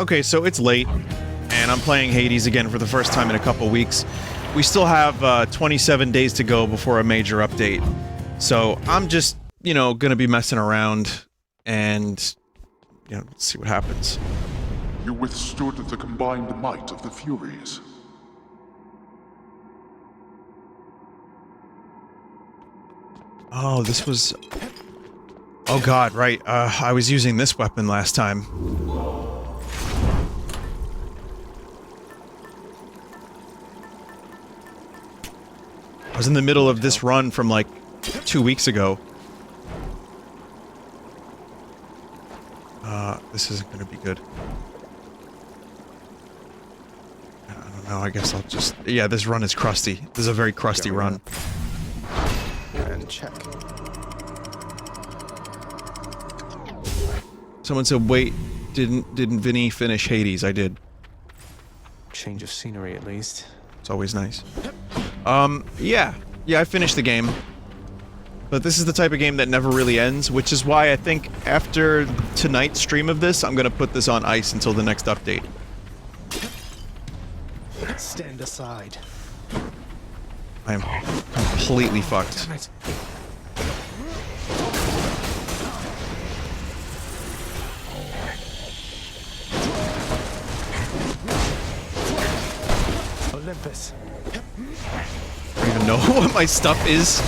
Okay, so it's late, and I'm playing Hades again for the first time in a couple weeks. We still have 27 days to go before a major update. So I'm just, you know, gonna be messing around and, you know, see what happens. You withstood the combined might of the Furies. Oh, this was... Oh god, right. I was using this weapon last time. I was in the middle of this run from like 2 weeks ago. This isn't gonna be good. I don't know, I guess I'll just... Yeah, this run is crusty. This is a very crusty run. And check. Someone said, wait, didn't Vinny finish Hades? I did. Change of scenery, at least. It's always nice. Yeah. Yeah, I finished the game. But this is the type of game that never really ends, which is why I think after tonight's stream of this, I'm gonna put this on ice until the next update. Stand aside. I am completely fucked. Damn it. Olympus. I don't even know what my stuff is.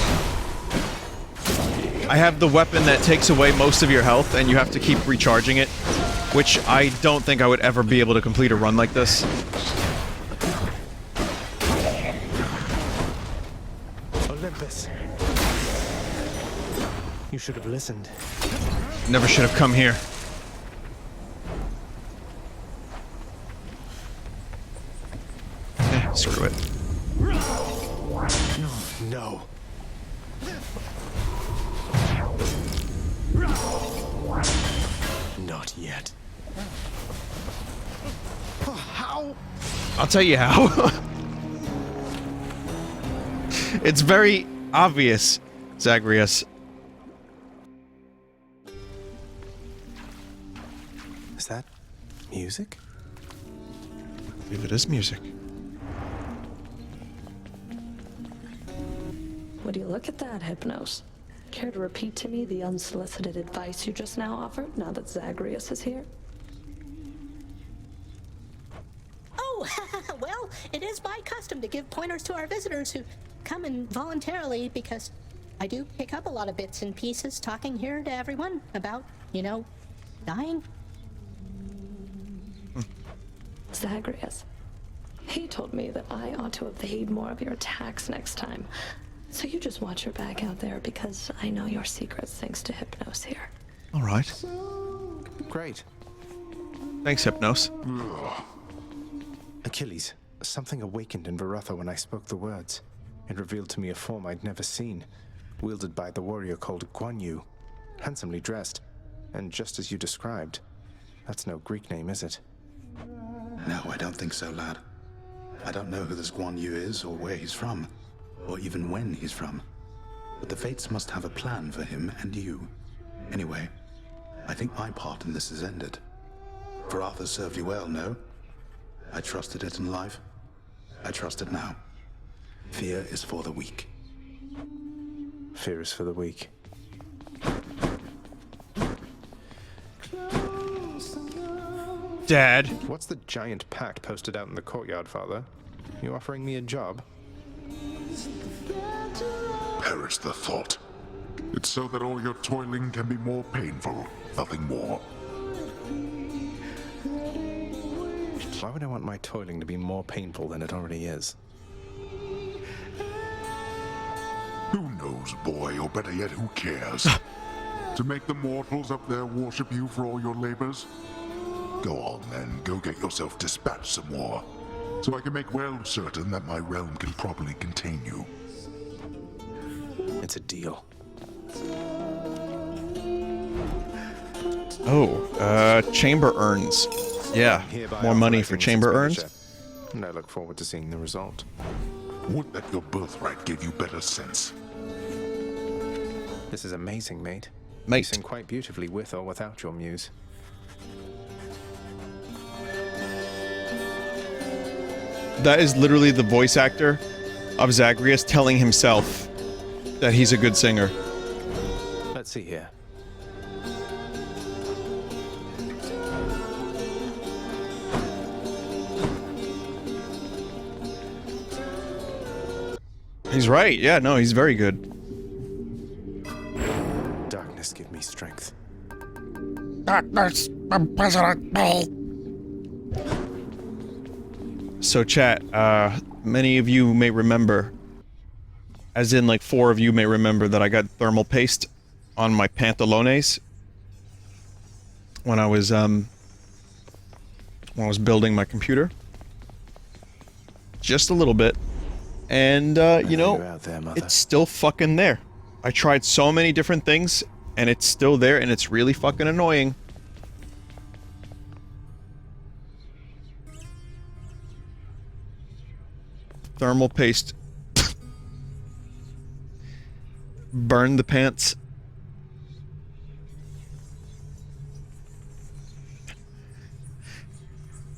I have the weapon that takes away most of your health, and you have to keep recharging it, which I don't think I would ever be able to complete a run like this. Olympus. You should have listened. Never should have come here. Screw it. No. Not yet. How? I'll tell you how. It's very obvious, Zagreus. Is that music? I believe it is music. Would you look at that, Hypnos? Care to repeat to me the unsolicited advice you just now offered, now that Zagreus is here? Oh, well, it is my custom to give pointers to our visitors who come in voluntarily, because I do pick up a lot of bits and pieces talking here to everyone about, you know, dying. Zagreus. He told me that I ought to evade more of your attacks next time. So you just watch your back out there, because I know your secrets thanks to Hypnos here. Alright. Great. Thanks, Hypnos. Achilles, something awakened in Varatha when I spoke the words. It revealed to me a form I'd never seen, wielded by the warrior called Guan Yu, handsomely dressed, and just as you described. That's no Greek name, is it? No, I don't think so, lad. I don't know who this Guan Yu is or where he's from, or even when he's from. But the Fates must have a plan for him and you. Anyway, I think my part in this is ended. Varatha served you well, no? I trusted it in life. I trust it now. Fear is for the weak. Fear is for the weak. Dad. What's the giant pact posted out in the courtyard, Father? You offering me a job? Perish the thought. It's so that all your toiling can be more painful, nothing more. Why would I want my toiling to be more painful than it already is? Who knows, boy, or better yet, who cares? To make the mortals up there worship you for all your labors? Go on, then, go get yourself dispatched some more, so I can make well certain that my realm can properly contain you. It's a deal. Oh, chamber urns. Yeah, more money for chamber urns. And I look forward to seeing the result. Would that your birthright gave you better sense. This is amazing, mate. You Mate. sing quite beautifully with or without your muse. That is literally the voice actor of Zagreus telling himself that he's a good singer. Let's see here. He's right. Yeah, no, he's very good. Darkness, give me strength. Darkness, President Ball. So chat, many of you may remember, as in like 4 of you may remember, that I got thermal paste on my pantalones when I was building my computer. Just a little bit. And you know, You're out there, Mother. it's still fucking there. I tried so many different things and it's still there and it's really fucking annoying. Thermal paste. Burn the pants.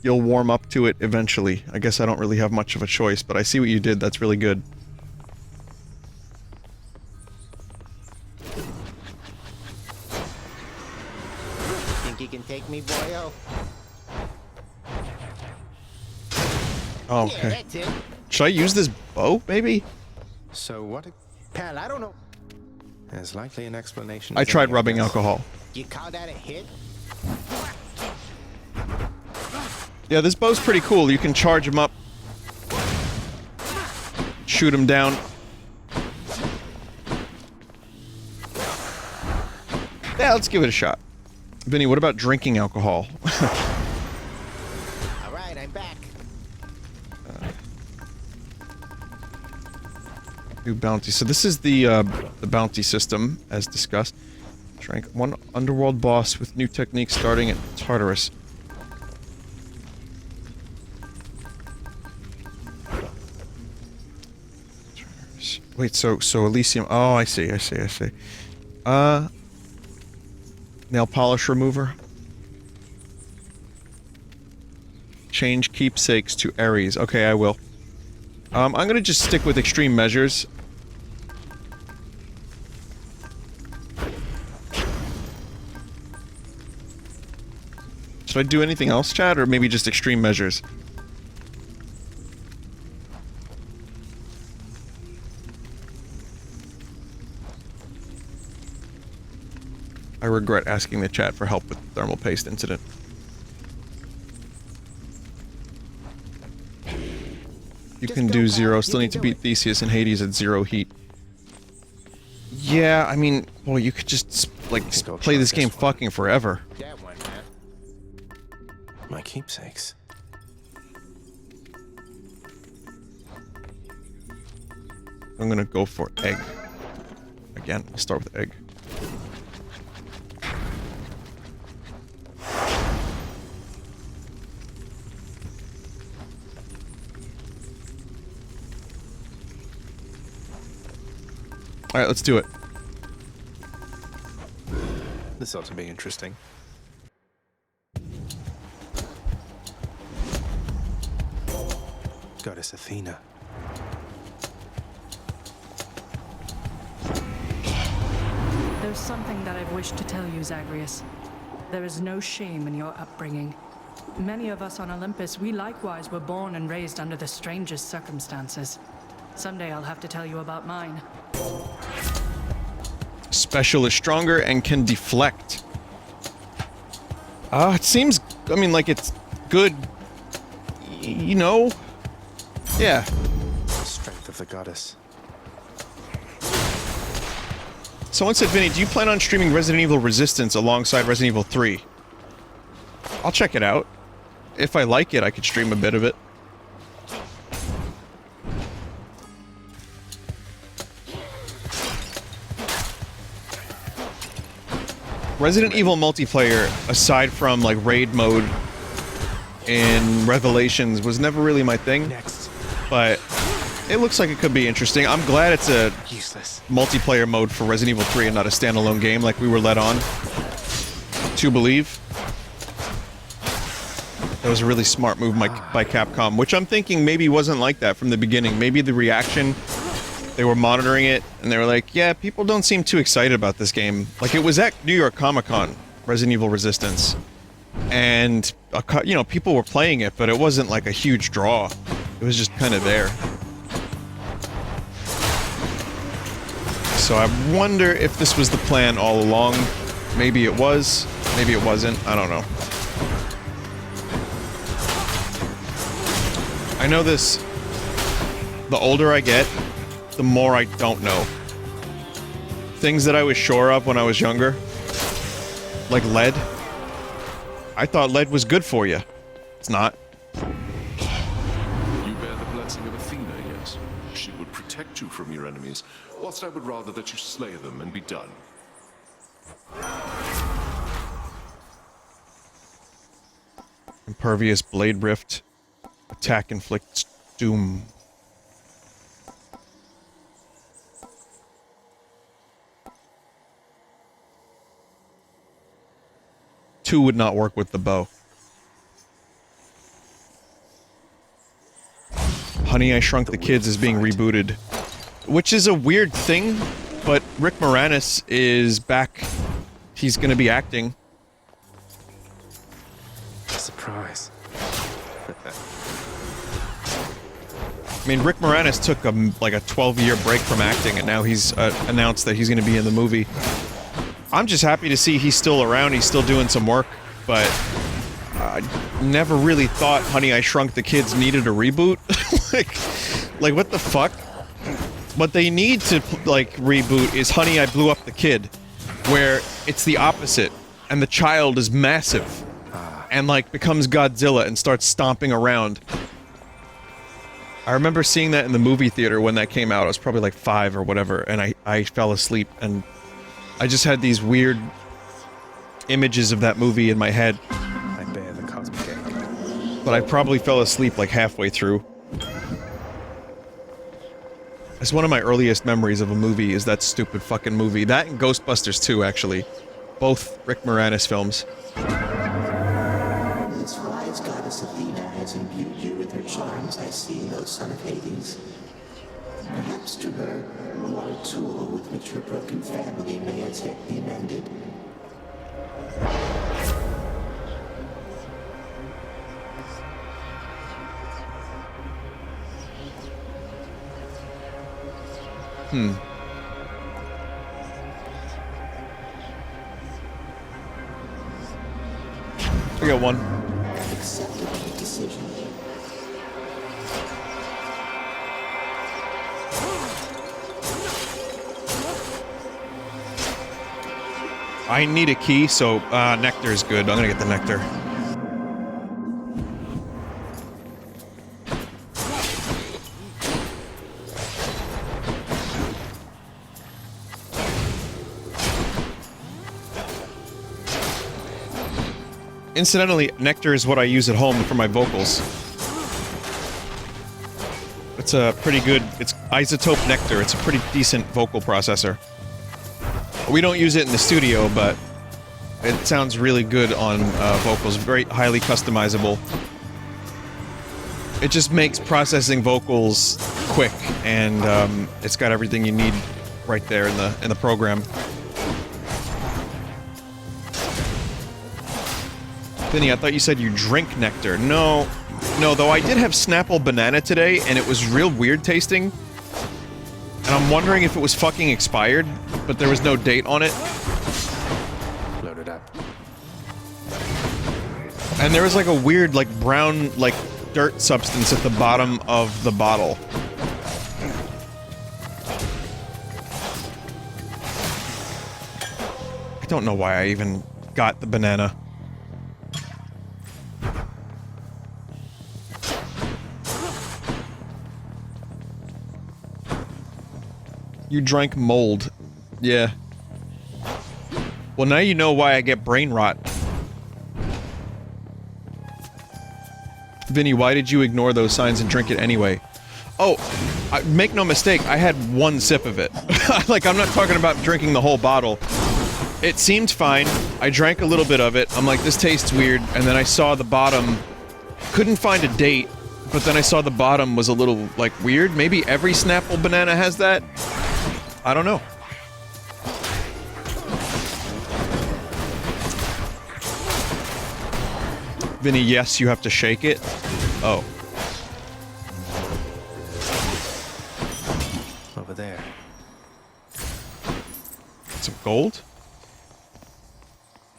You'll warm up to it eventually. I guess I don't really have much of a choice, but I see what you did. That's really good. Think you can take me, boyo? Oh, Yeah, okay. that's it. Should I use this bow, maybe? So what? Pal, I don't know. There's likely an explanation. I as tried any, rubbing guess. alcohol. You call that a hit? Yeah, this bow's pretty cool. You can charge him up. Shoot him down. Yeah, let's give it a shot. Vinny, what about drinking alcohol? All right, I'm back. New bounty. So this is the bounty system, as discussed. Rank 1 underworld boss with new techniques starting at Tartarus. Wait, so Elysium. Oh, I see. Nail polish remover. Change keepsakes to Ares. Okay, I will. I'm gonna just stick with extreme measures. Should I do anything else, Chad, or maybe just extreme measures? I regret asking the chat for help with the thermal paste incident. You can do 0. Still need to beat Theseus and Hades at 0 heat. Yeah, I mean, well, you could just, like, play this game fucking forever. That one, man. My keepsakes. I'm gonna go for egg. Again, I'll start with egg. Alright, let's do it. This ought to be interesting. Goddess Athena. There's something that I've wished to tell you, Zagreus. There is no shame in your upbringing. Many of us on Olympus, we likewise were born and raised under the strangest circumstances. Someday I'll have to tell you about mine. Special is stronger and can deflect. It seems, I mean, like it's good, you know? Yeah. The strength of the goddess. Someone said, Vinny, do you plan on streaming Resident Evil Resistance alongside Resident Evil 3? I'll check it out. If I like it, I could stream a bit of it. Resident Evil multiplayer, aside from like raid mode in Revelations, was never really my thing. Next. But it looks like it could be interesting. I'm glad it's a Useless. multiplayer mode for Resident Evil 3 and not a standalone game like we were led on to believe. That was a really smart move by Capcom, which I'm thinking maybe wasn't like that from the beginning. Maybe the reaction, they were monitoring it, and they were like, yeah, people don't seem too excited about this game. Like, it was at New York Comic-Con, Resident Evil Resistance, and, you know, people were playing it, but it wasn't like a huge draw. It was just kind of there. So I wonder if this was the plan all along. Maybe it was, maybe it wasn't, I don't know. I know this, the older I get, the more I don't know. Things that I was sure of when I was younger, like lead. I thought lead was good for you. It's not. You bear the blessing of Athena, yes. She would protect you from your enemies, whilst I would rather that you slay them and be done. Impervious blade rift. Attack inflicts doom. Two would not work with the bow. Honey, I Shrunk the Kids is being rebooted. Which is a weird thing, but Rick Moranis is back. He's gonna be acting. Surprise. I mean, Rick Moranis took like a 12-year break from acting, and now he's announced that he's going to be in the movie. I'm just happy to see he's still around, he's still doing some work, but I never really thought Honey, I Shrunk the Kids needed a reboot. like, what the fuck? What they need to, like, reboot is Honey, I Blew Up the Kid, where it's the opposite, and the child is massive, and, like, becomes Godzilla and starts stomping around. I remember seeing that in the movie theater when that came out. I was probably like 5 or whatever, and I fell asleep, and I just had these weird images of that movie in my head. I bear the cosmic egg. But I probably fell asleep like halfway through. It's one of my earliest memories of a movie is that stupid fucking movie. That and Ghostbusters 2, actually. Both Rick Moranis films. This wise goddess Athena has imbued you with her charms, I see, O son of Hades. Perhaps to her, you are a tool with which your broken family may as yet be mended. I got one. Acceptable decision. I need a key, so nectar is good. I'm gonna get the nectar. Incidentally, nectar is what I use at home for my vocals. It's a pretty good, it's isotope nectar. It's a pretty decent vocal processor. We don't use it in the studio, but it sounds really good on vocals. Very highly customizable. It just makes processing vocals quick, and it's got everything you need right there in the program. Vinny, I thought you said you drink nectar. No, though I did have Snapple banana today, and it was real weird tasting. And I'm wondering if it was fucking expired, but there was no date on it. Load it up. And there was like a weird, like brown, like dirt substance at the bottom of the bottle. I don't know why I even got the banana. You drank mold. Yeah. Well, now you know why I get brain rot. Vinny, why did you ignore those signs and drink it anyway? Oh, make no mistake, I had one sip of it. Like, I'm not talking about drinking the whole bottle. It seemed fine. I drank a little bit of it. I'm like, this tastes weird. And then I saw the bottom Couldn't find a date, but then I saw the bottom was a little, like, weird. Maybe every Snapple banana has that? I don't know. Vinny, yes, you have to shake it. Oh. Over there. Some gold?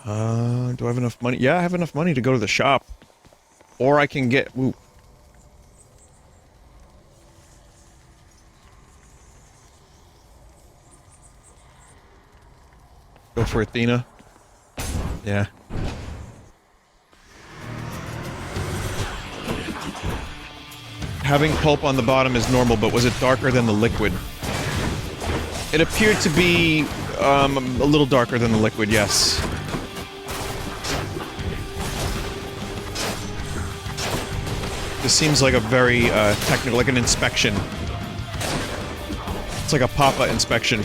Do I have enough money? Yeah, I have enough money to go to the shop. Or I can get... Ooh. Go for Athena. Yeah. Having pulp on the bottom is normal, but was it darker than the liquid? It appeared to be a little darker than the liquid, yes. This seems like a very technical, like an inspection. It's like a Papa inspection.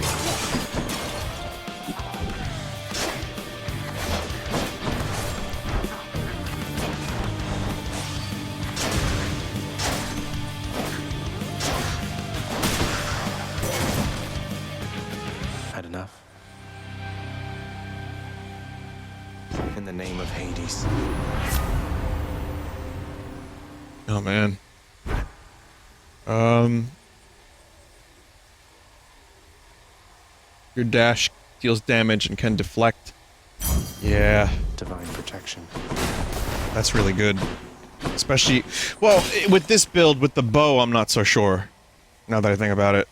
Had enough. In the name of Hades. Oh man. Your dash deals damage and can deflect. Yeah. Divine protection. That's really good. Especially, well, with this build, with the bow, I'm not so sure. Now that I think about it.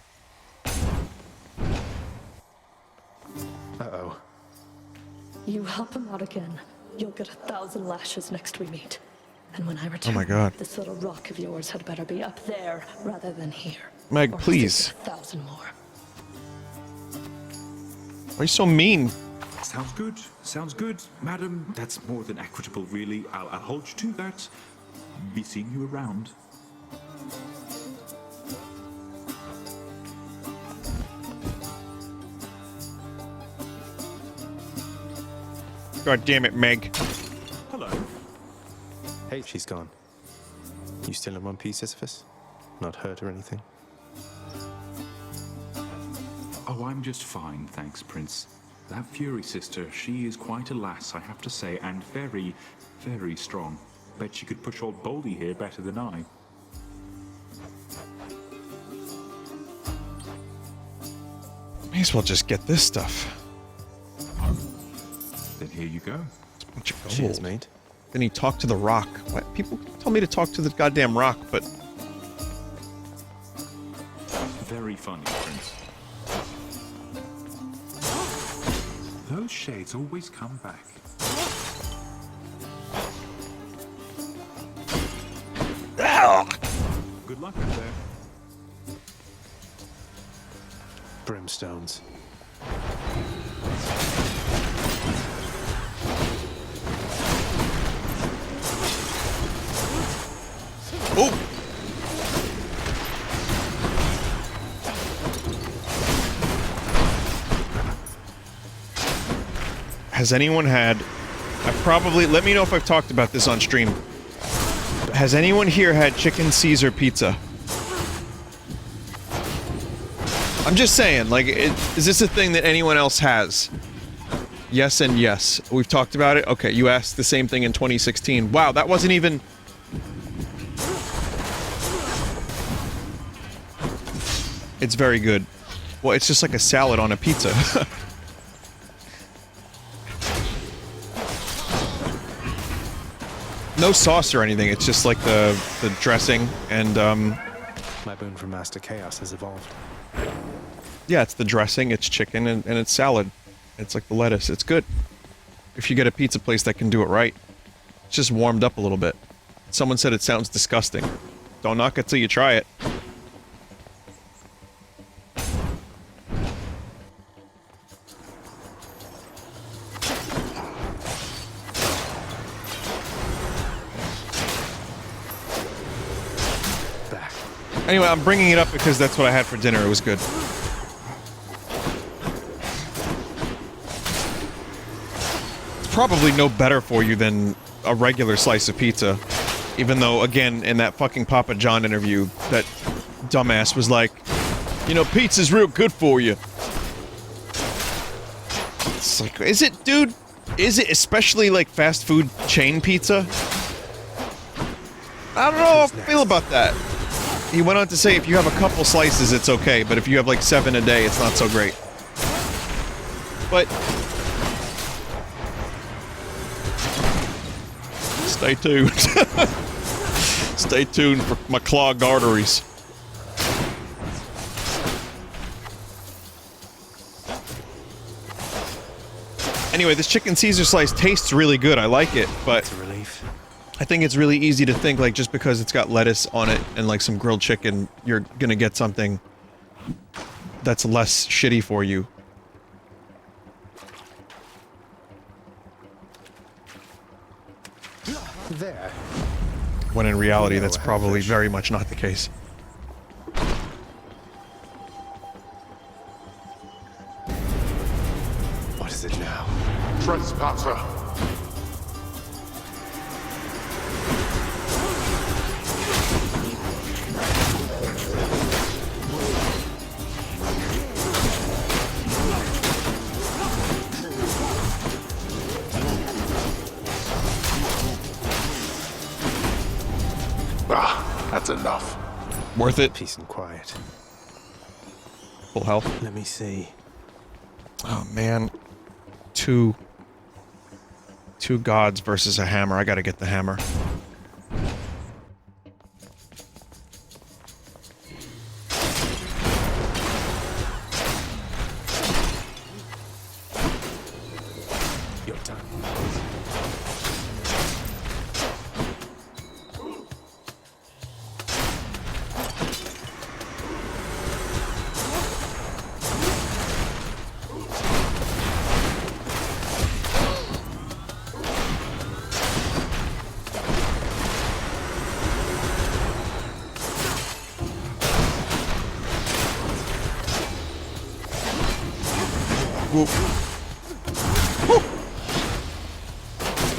Uh-oh. You help him out again, you'll get 1,000 lashes next we meet. And when I return, Oh my God. this little rock of yours had better be up there rather than here. Meg, Or else please. you'll get 1,000 more. Why are you so mean? Sounds good. Sounds good, madam. That's more than equitable, really. I'll hold you to that. Be seeing you around. God damn it, Meg. Hello. Hey, she's gone. You still in one piece, Sisyphus? Not hurt or anything? Oh, I'm just fine, thanks, Prince. That Fury sister, she is quite a lass, I have to say, and very, very strong. Bet she could push old Boldy here better than I. May as well just get this stuff. Then here you go. It's a bunch of gold. Cheers, mate. Then he talked to the rock. What? People tell me to talk to the goddamn rock, but... Very funny, Prince. Those shades always come back. Good luck out there. Brimstones. Oh! Has anyone had... let me know if I've talked about this on stream. Has anyone here had chicken Caesar pizza? I'm just saying, like, is this a thing that anyone else has? Yes and yes. We've talked about it? Okay, you asked the same thing in 2016. Wow, that wasn't even... It's very good. Well, it's just like a salad on a pizza. No sauce or anything, it's just like the dressing and, My boon from Master Chaos has evolved. yeah, it's the dressing, it's chicken, and it's salad. It's like the lettuce, it's good. If you get a pizza place that can do it right. It's just warmed up a little bit. Someone said it sounds disgusting. Don't knock it till you try it. Anyway, I'm bringing it up because that's what I had for dinner. It was good. It's probably no better for you than a regular slice of pizza. Even though, again, in that fucking Papa John interview, that dumbass was like, you know, pizza's real good for you. It's like, is it, dude? Is it, especially like fast food chain pizza? I don't know how I feel about that. He went on to say if you have a couple slices, it's okay, but if you have like 7 a day, it's not so great. But stay tuned. Stay tuned for my clogged arteries. Anyway, this chicken Caesar slice tastes really good. I like it, but It's a relief. I think it's really easy to think like just because it's got lettuce on it and like some grilled chicken, you're gonna get something that's less shitty for you. There. When in reality, that's probably very much not the case. What is it now? Trespasser. That's enough. Worth it? Peace and quiet. Full health? Let me see. Oh man. Two gods versus a hammer. I gotta get the hammer. Your time.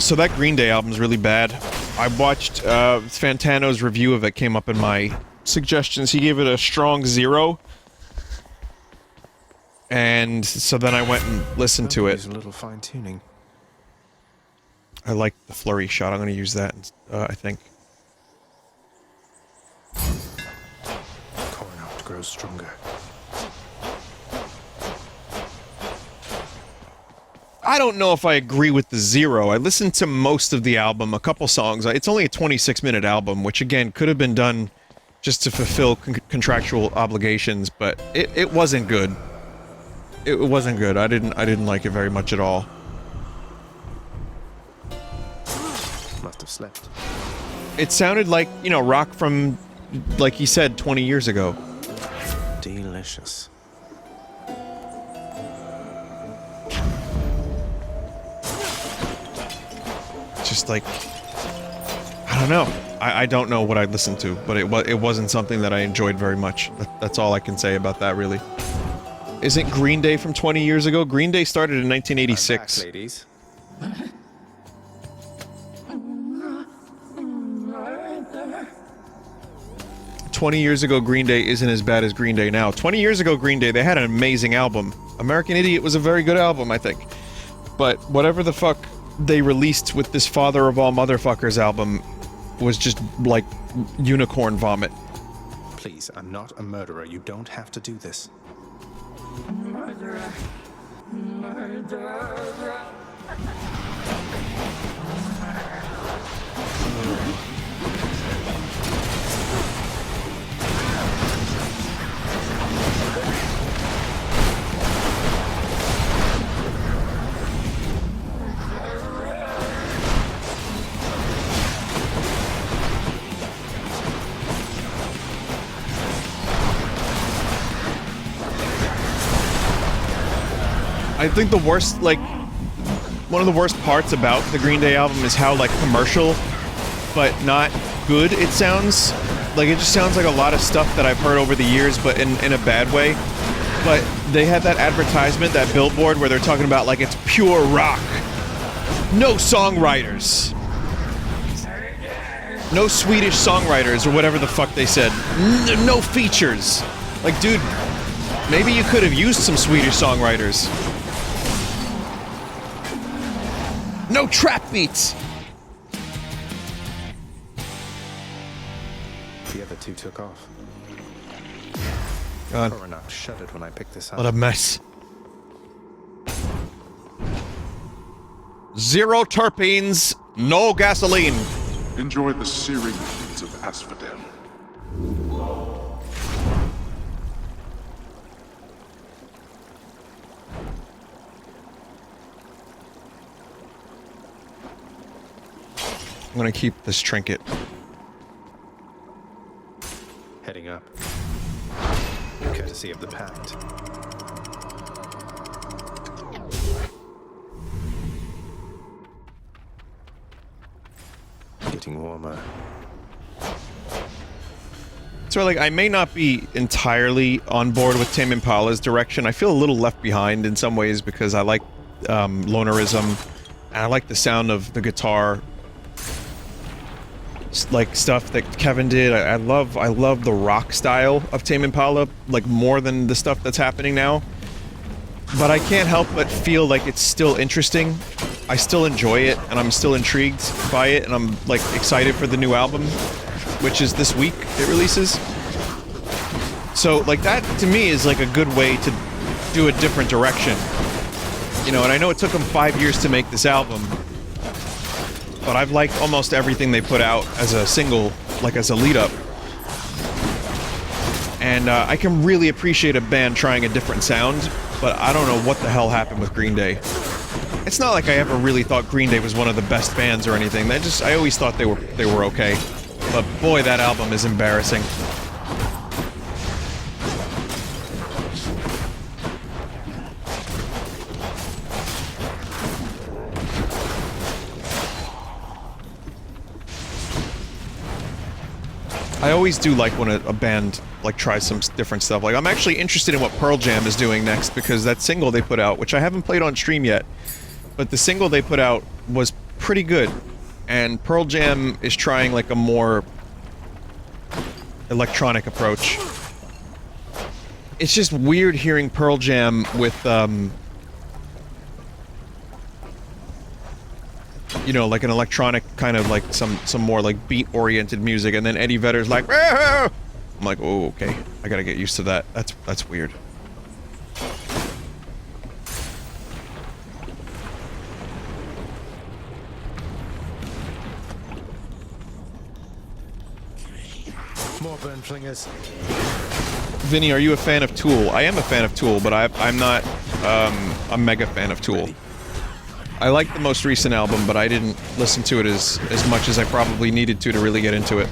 So that Green Day album is really bad. I watched Fantano's review of it, came up in my suggestions. He gave it a strong 0. And so then I went and listened to it. Use a little fine tuning. I like the flurry shot. I'm going to use that, I think. Corn out grows stronger. I don't know if I agree with the 0. I listened to most of the album, a couple songs. It's only a 26-minute album, which again could have been done just to fulfill contractual obligations, but it wasn't good. It wasn't good. I didn't like it very much at all. Must have slept. It sounded like, you know, rock from, like he said, 20 years ago. Delicious. Just like, I don't know. I don't know what I listened to, but it wasn't something that I enjoyed very much. That's all I can say about that, really. Isn't Green Day from 20 years ago? Green Day started in 1986. Back, ladies. 20 years ago, Green Day isn't as bad as Green Day now. 20 years ago, Green Day, they had an amazing album. American Idiot was a very good album, I think. But whatever the fuck they released with this Father of All Motherfuckers album was just like unicorn vomit. Please, I'm not a murderer. You don't have to do this. Murderer. Murderer. I think the worst, like, one of the worst parts about the Green Day album is how, like, commercial, but not good it sounds. Like, it just sounds like a lot of stuff that I've heard over the years, but in a bad way. But they had that advertisement, that billboard, where they're talking about, like, it's pure rock. No songwriters. No Swedish songwriters or whatever the fuck they said. No features. Like, dude, maybe you could have used some Swedish songwriters. No trap beats. The other two took off. God. Coronach shuddered when I picked this up. What a mess. Zero terpenes, no gasoline. Enjoy the searing winds of asphodel. I'm gonna keep this trinket. Heading up. Courtesy of the Pact. Getting warmer. So, like, I may not be entirely on board with Tame Impala's direction. I feel a little left behind in some ways because I like lonerism, and I like the sound of the guitar, like stuff that Kevin did. I love the rock style of Tame Impala, like more than the stuff that's happening now. But I can't help but feel like it's still interesting. I still enjoy it, and I'm still intrigued by it, and I'm like excited for the new album, which is this week it releases. So like that to me is like a good way to do a different direction. You know, and I know it took them 5 years to make this album, but I've liked almost everything they put out as a single, like as a lead up. And I can really appreciate a band trying a different sound, but I don't know what the hell happened with Green Day. It's not like I ever really thought Green Day was one of the best bands or anything. I always thought they were okay. But boy, that album is embarrassing. I always do like when a band like tries some different stuff. Like I'm actually interested in what Pearl Jam is doing next because that single they put out, which I haven't played on stream yet, but the single they put out was pretty good. And Pearl Jam is trying like a more electronic approach. It's just weird hearing Pearl Jam with you know, like an electronic kind of like some more like beat-oriented music, and then Eddie Vedder's like, "Ah!" I'm like, oh, okay, I gotta get used to that. That's weird. More burn flingers. Vinny, are you a fan of Tool? I am a fan of Tool, but I'm not a mega fan of Tool. I like the most recent album, but I didn't listen to it as much as I probably needed to really get into it.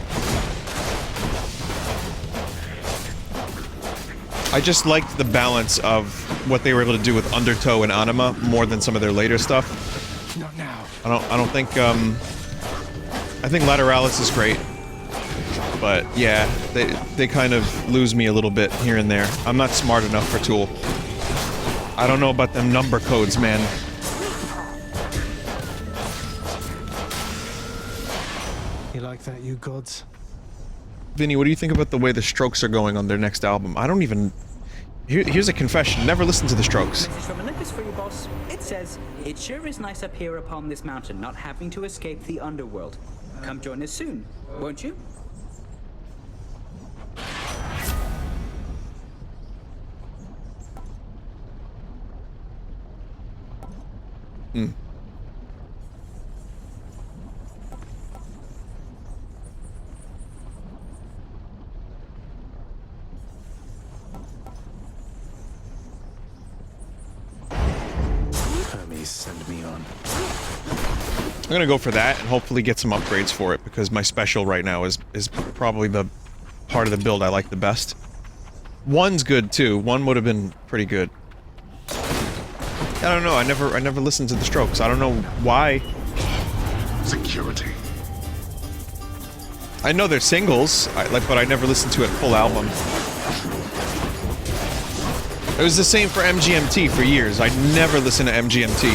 I just liked the balance of what they were able to do with Undertow and Anima more than some of their later stuff. Not now. I don't think I think Lateralis is great. But yeah, they kind of lose me a little bit here and there. I'm not smart enough for Tool. I don't know about them number codes, man. You like that, you gods? Vinny, what do you think about the way the Strokes are going on their next album? I don't even... Here's a confession. Never listened to the Strokes. Message from Olympus for you, boss. It says, "It sure is nice up here upon this mountain, not having to escape the underworld. Come join us soon, won't you?" Hmm. Hermes, send me on. I'm gonna go for that and hopefully get some upgrades for it because my special right now is probably the part of the build I like the best. One's good too. One would have been pretty good. I don't know. I never listened to the Strokes. I don't know why. Security. I know they're singles, but I never listened to a full album. It was the same for MGMT for years. I never listened to MGMT.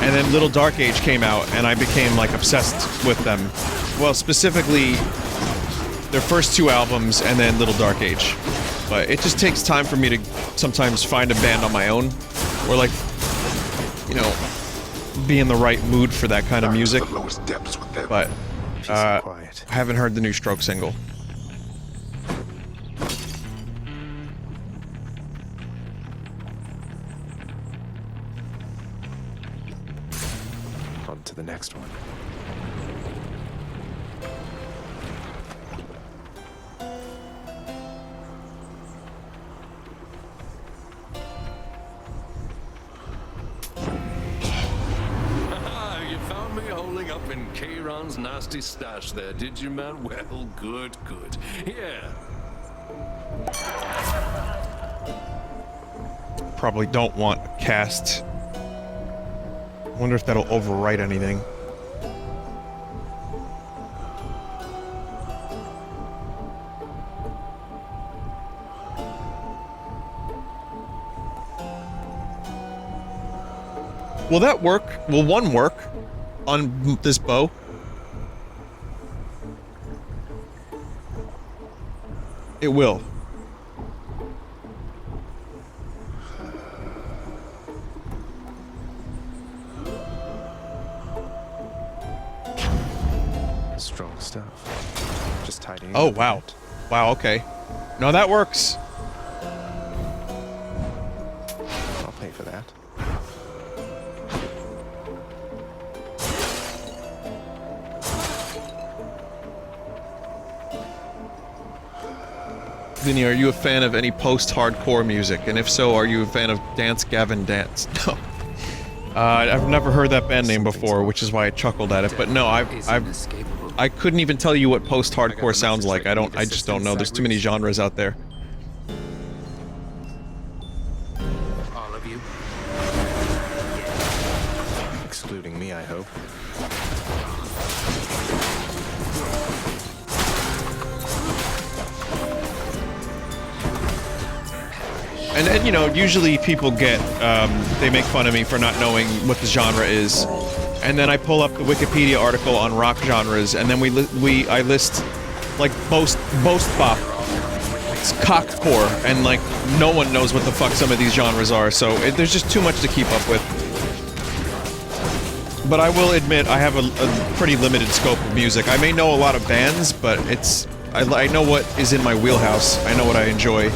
And then Little Dark Age came out, and I became, like, obsessed with them Well, specifically, their first 2 albums and then Little Dark Age. But it just takes time for me to sometimes find a band on my own, or like, you know, be in the right mood for that kind of music. But I haven't heard the new Stroke single. On to the next one. You found me holding up in Kayron's nasty stash there, did you, man? Well, good, good. Yeah. Probably don't want a cast. Wonder if that'll overwrite anything. Will that work? Will one work on this bow? It will. Strong stuff. Just tidying. Oh, up a wow. bit. Wow, okay. No, that works. I'll pay for that. Vinny, are you a fan of any post-hardcore music? And if so, are you a fan of Dance Gavin Dance? No. I've never heard that band name before, which is why I chuckled at it. But no, I couldn't even tell you what post-hardcore sounds like. I just don't know. There's too many genres out there. All of you? Excluding me, I hope. And you know, usually people get, they make fun of me for not knowing what the genre is. And then I pull up the Wikipedia article on rock genres, and then I list, like, boast bop, cockcore, and, like, no one knows what the fuck some of these genres are, so there's just too much to keep up with. But I will admit, I have a pretty limited scope of music. I may know a lot of bands, but I know what is in my wheelhouse. I know what I enjoy.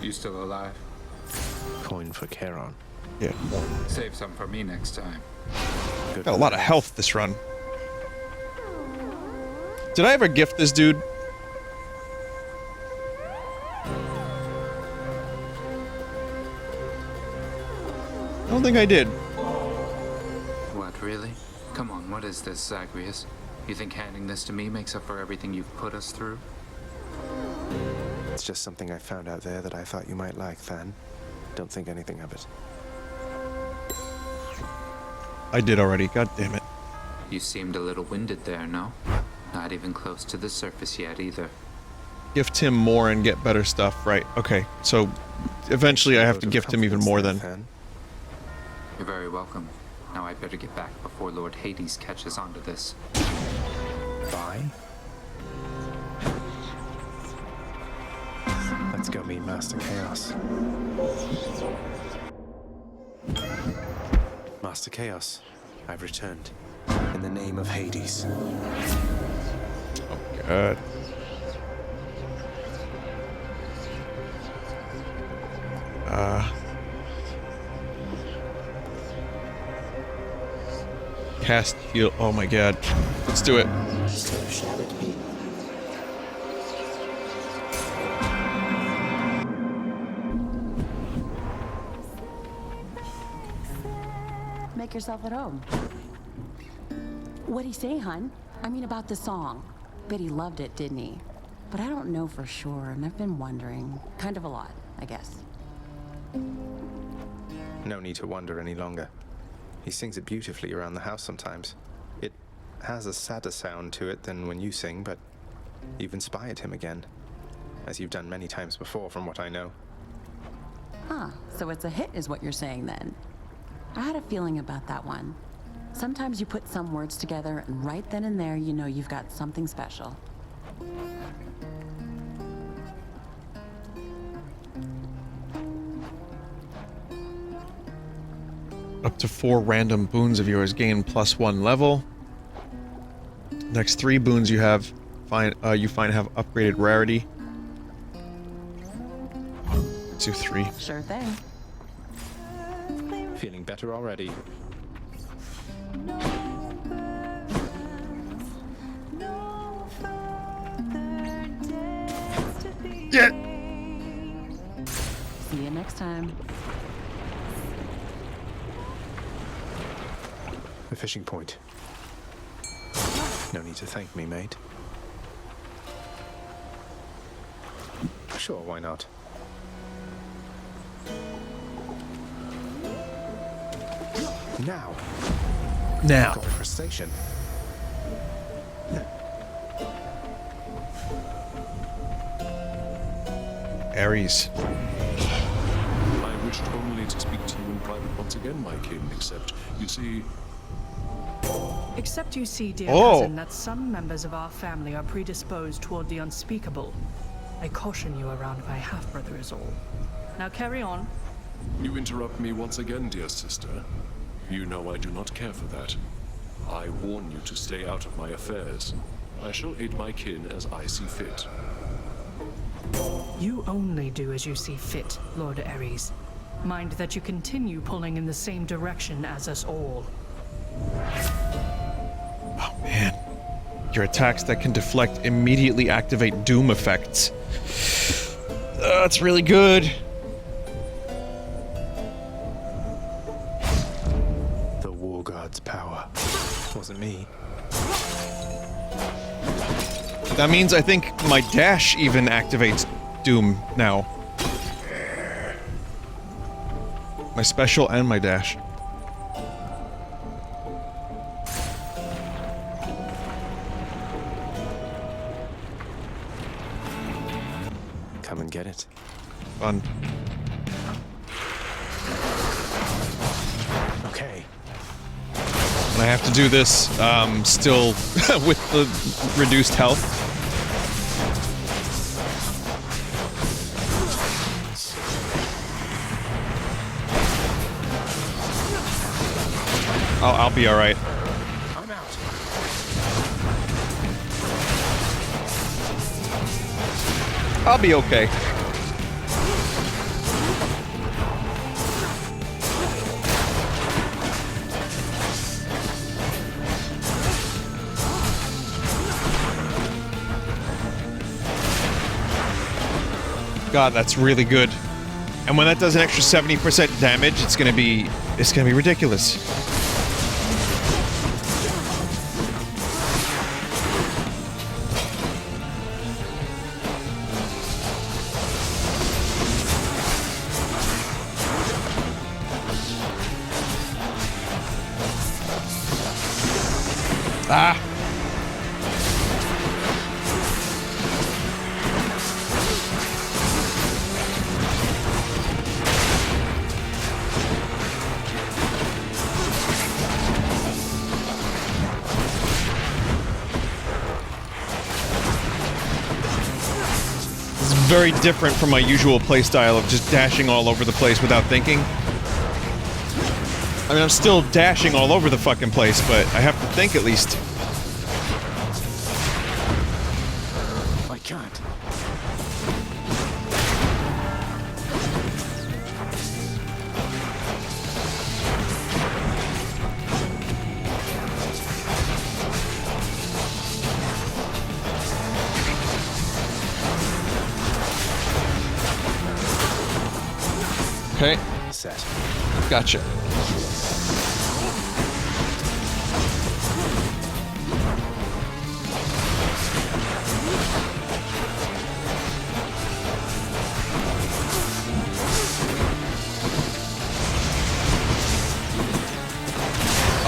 You still alive? Coin for Charon. Yeah. Save some for me next time. Got a lot of health this run. Did I ever gift this dude? I don't think I did. What, really? Come on, what is this, Zagreus? You think handing this to me makes up for everything you've put us through? It's just something I found out there that I thought you might like, Than. Don't think anything of it. I did already, god damn it. You seemed a little winded there, no? Not even close to the surface yet, either. Gift him more and get better stuff, right. Okay, so eventually I have to gift him even more then. You're very welcome. Now I'd better get back before Lord Hades catches on to this. Bye? Let's go meet Master Chaos. Master Chaos, I've returned. In the name of Hades. Oh, God. Cast heal. Oh my god. Let's do it. Make yourself at home. What'd he say, hun? I mean about the song. Bet he loved it, didn't he? But I don't know for sure, and I've been wondering. Kind of a lot, I guess. No need to wonder any longer. He sings it beautifully around the house sometimes. It has a sadder sound to it than when you sing, but you've inspired him again. As you've done many times before, from what I know. Huh, So it's a hit, is what you're saying then? I had a feeling about that one. Sometimes you put some words together, and right then and there, you know you've got something special. Up to 4 random boons of yours gain +1 level. Next 3 boons you have you find have upgraded rarity. Let's do 3. Sure thing. Feeling better already. Yeah. See you next time. The fishing point. No need to thank me, mate. Sure, why not? Now. Now. Got a crustacean. Ares. I wished only to speak to you in private once again, my king, except, you see... Except you see, dear Oh. cousin, that some members of our family are predisposed toward the unspeakable. I caution you around my half-brother is all. Now carry on. You interrupt me once again, dear sister. You know I do not care for that. I warn you to stay out of my affairs. I shall aid my kin as I see fit. You only do as you see fit, Lord Ares. Mind that you continue pulling in the same direction as us all. Oh man. Your attacks that can deflect immediately activate doom effects. That's really good. The War God's power. Wasn't me. That means I think my dash even activates doom now. My special and my dash. Come and get it. Fun. Okay. And I have to do this, still with the reduced health. I'll be alright. I'm out. I'll be okay. God, that's really good. And when that does an extra 70% damage, it's gonna be ridiculous. Ah. This is very different from my usual playstyle of just dashing all over the place without thinking. I mean, I'm still dashing all over the fucking place, but I have to think at least. I can't. Okay. Set. Gotcha.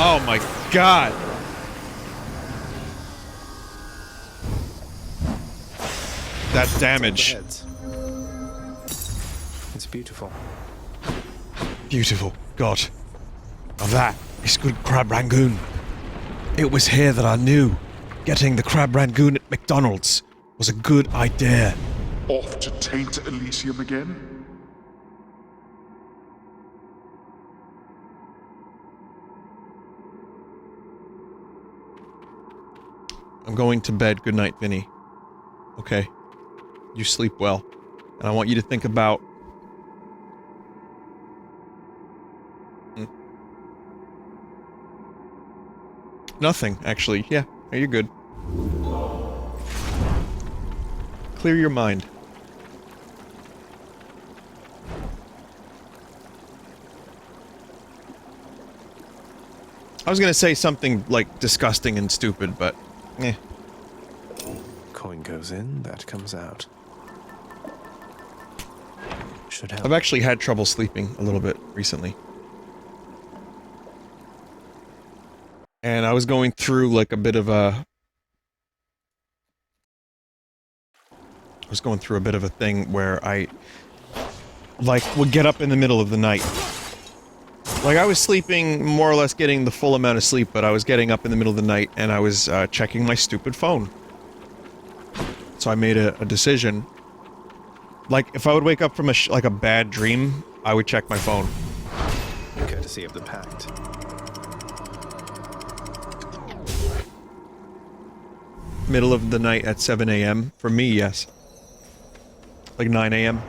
Oh my god. That damage. It's beautiful. Beautiful. God. Now that is good crab rangoon. It was here that I knew getting the crab rangoon at McDonald's was a good idea. Off to taint Elysium again? I'm going to bed. Good night, Vinny. Okay. You sleep well. And I want you to think about... Nothing, actually. Yeah, you're good. Clear your mind. I was gonna say something, like, disgusting and stupid, but... eh. Coin goes in, that comes out. Should help. I've actually had trouble sleeping a little bit recently. And I was going through, like, a bit of a... I was going through a bit of a thing where I, like, would get up in the middle of the night. Like, I was sleeping, more or less getting the full amount of sleep, but I was getting up in the middle of the night and I was, checking my stupid phone. So I made a decision. Like, if I would wake up from like a bad dream, I would check my phone. Courtesy of the Pact. Middle of the night at 7 a.m. For me, yes. Like 9 a.m.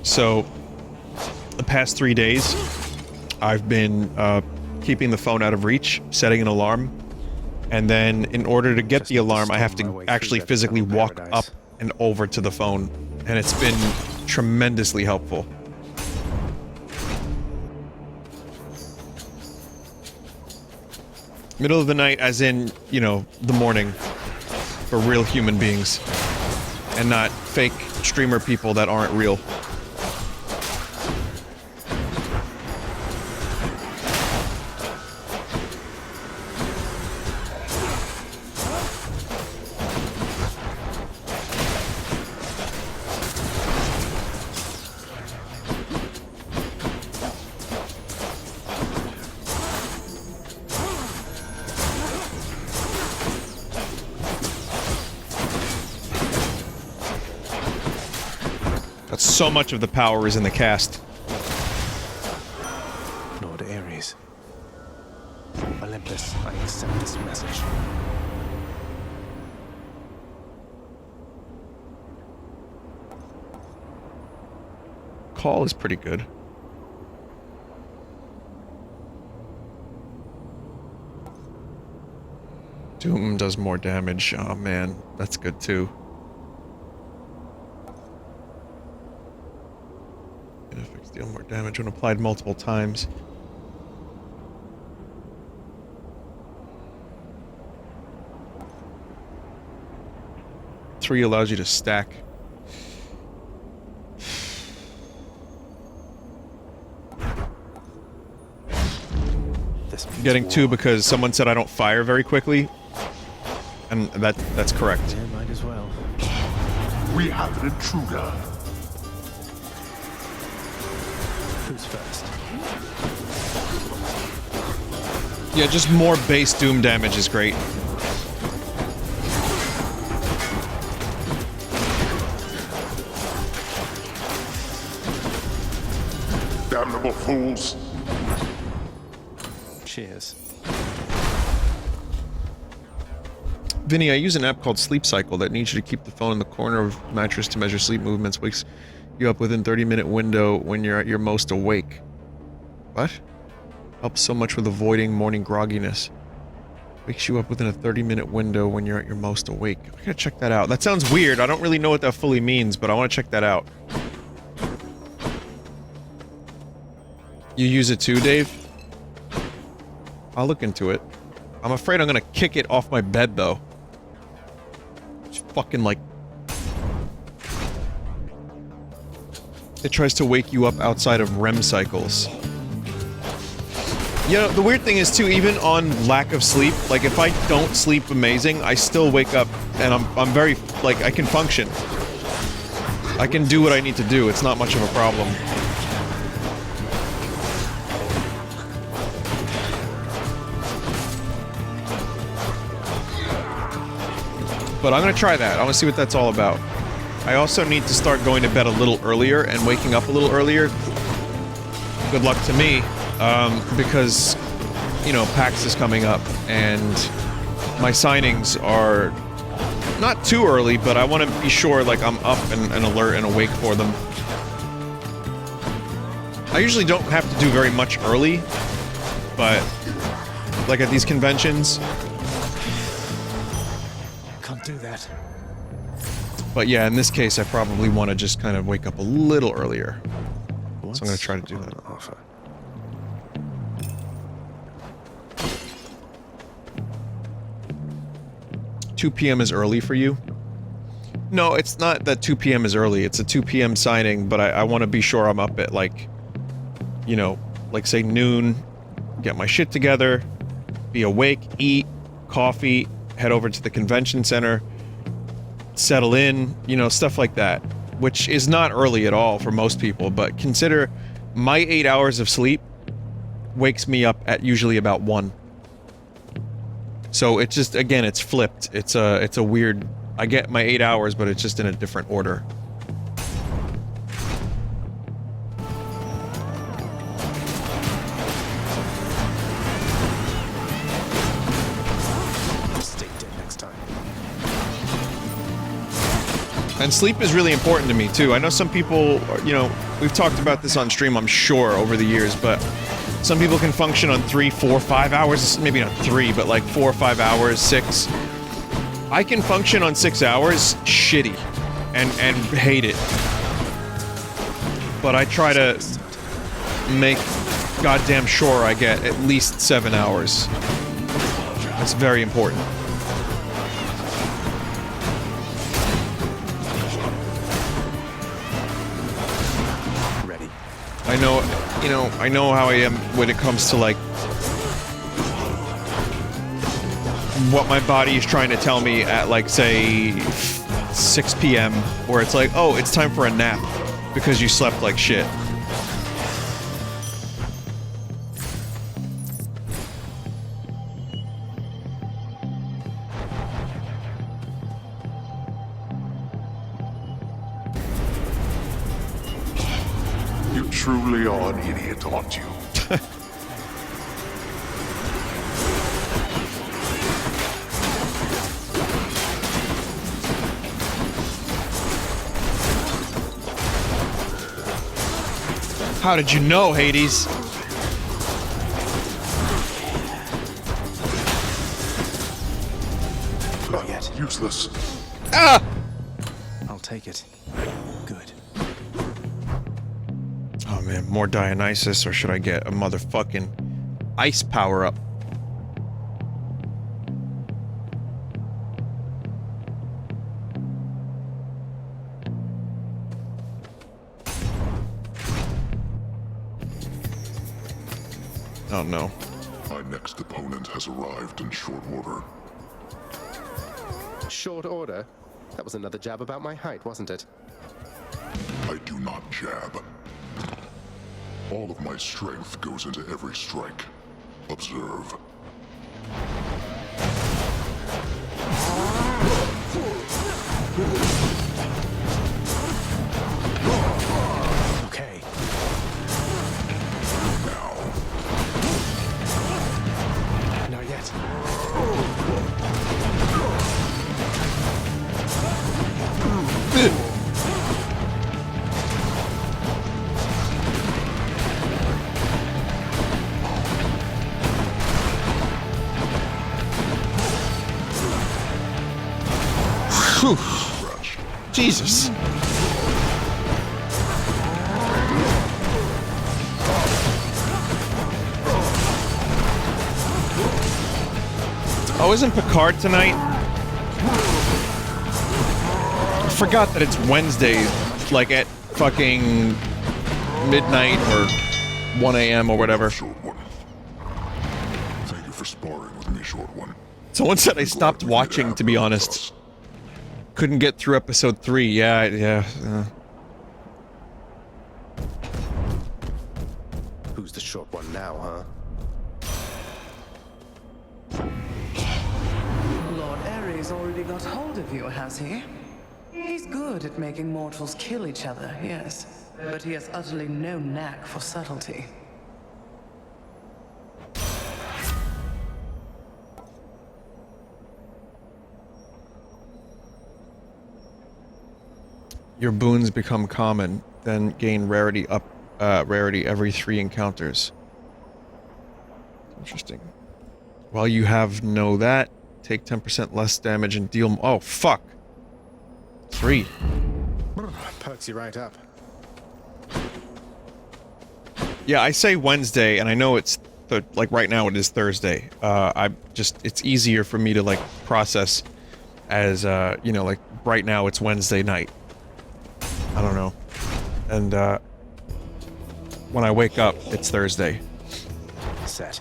So, the past 3 days, I've been keeping the phone out of reach, setting an alarm, and then in order to get the alarm, I have to actually physically walk up and over to the phone, and it's been tremendously helpful. Middle of the night, as in, you know, the morning, for real human beings, and not fake streamer people that aren't real. So much of the power is in the cast. Lord Ares. Olympus, I accept this message. Call is pretty good. Doom does more damage. Oh man, that's good too. Deal more damage when applied multiple times. Three allows you to stack. I'm getting 2 because someone said I don't fire very quickly, and that's correct. Yeah, might as well. We have an intruder. Who's first? Yeah, just more base Doom damage is great. Damnable fools. Cheers. Vinny, I use an app called Sleep Cycle that needs you to keep the phone in the corner of the mattress to measure sleep movements. Wakes you up within 30-minute window when you're at your most awake. What? Helps so much with avoiding morning grogginess. Wakes you up within a 30-minute window when you're at your most awake. I gotta check that out. That sounds weird. I don't really know what that fully means, but I want to check that out. You use it too, Dave? I'll look into it. I'm afraid I'm gonna kick it off my bed, though. It's fucking like... It tries to wake you up outside of REM cycles. You know, the weird thing is, too, even on lack of sleep, like, if I don't sleep amazing, I still wake up, and I'm very, like, I can function. I can do what I need to do. It's not much of a problem. But I'm gonna try that. I wanna see what that's all about. I also need to start going to bed a little earlier and waking up a little earlier. Good luck to me, because, you know, PAX is coming up, and my signings are not too early, but I want to be sure, like, I'm up and alert and awake for them. I usually don't have to do very much early, but, like, at these conventions... Can't do that. But yeah, in this case, I probably want to just kind of wake up a little earlier. So I'm going to try to do that. Offer? 2 p.m. is early for you? No, it's not that 2 p.m. is early. It's a 2 p.m. signing, but I want to be sure I'm up at, like, you know, like, say, noon, get my shit together, be awake, eat, coffee, head over to the convention center, settle in, you know, stuff like that. Which is not early at all for most people, but consider my 8 hours of sleep wakes me up at usually about 1. So it's just, again, it's flipped. It's a weird... I get my 8 hours, but it's just in a different order. Stay dead next time. And sleep is really important to me, too. I know some people, you know, we've talked about this on stream, I'm sure, over the years, but some people can function on 3, 4, 5 hours, maybe not 3, but like 4 or 5 hours, 6. I can function on 6 hours, shitty, and hate it. But I try to make goddamn sure I get at least 7 hours. That's very important. Ready. I know, you know, I know how I am when it comes to, like, what my body is trying to tell me at, like, say, 6 p.m., where it's like, oh, it's time for a nap, because you slept like shit. You truly are an idiot, aren't you? How did you know, Hades? Not yet. Useless. Ah! I'll take it. Good. Oh man, more Dionysus, or should I get a motherfucking ice power-up? Oh no. My next opponent has arrived in short order. Short order? That was another jab about my height, wasn't it? I do not jab. All of my strength goes into every strike. Observe. Okay. Now. Not yet. Whew. Jesus. Oh, isn't Picard tonight? I forgot that it's Wednesday, like at fucking midnight or 1 a.m. or whatever. Short one. Thank you for sparring with me, short one. Someone said I stopped watching, to be honest. Couldn't get through episode 3. Yeah. Who's the short one now, huh? Lord Ares already got hold of you, has he? He's good at making mortals kill each other, yes. But he has utterly no knack for subtlety. Your boons become common, then gain rarity every 3 encounters. Interesting. While you have that, take 10% less damage and deal. Oh fuck. 3. Perks you right up. Yeah, I say Wednesday, and I know it's like right now it is Thursday. It's easier for me to like process as you know, like right now it's Wednesday night. I don't know. And when I wake up, it's Thursday. Set.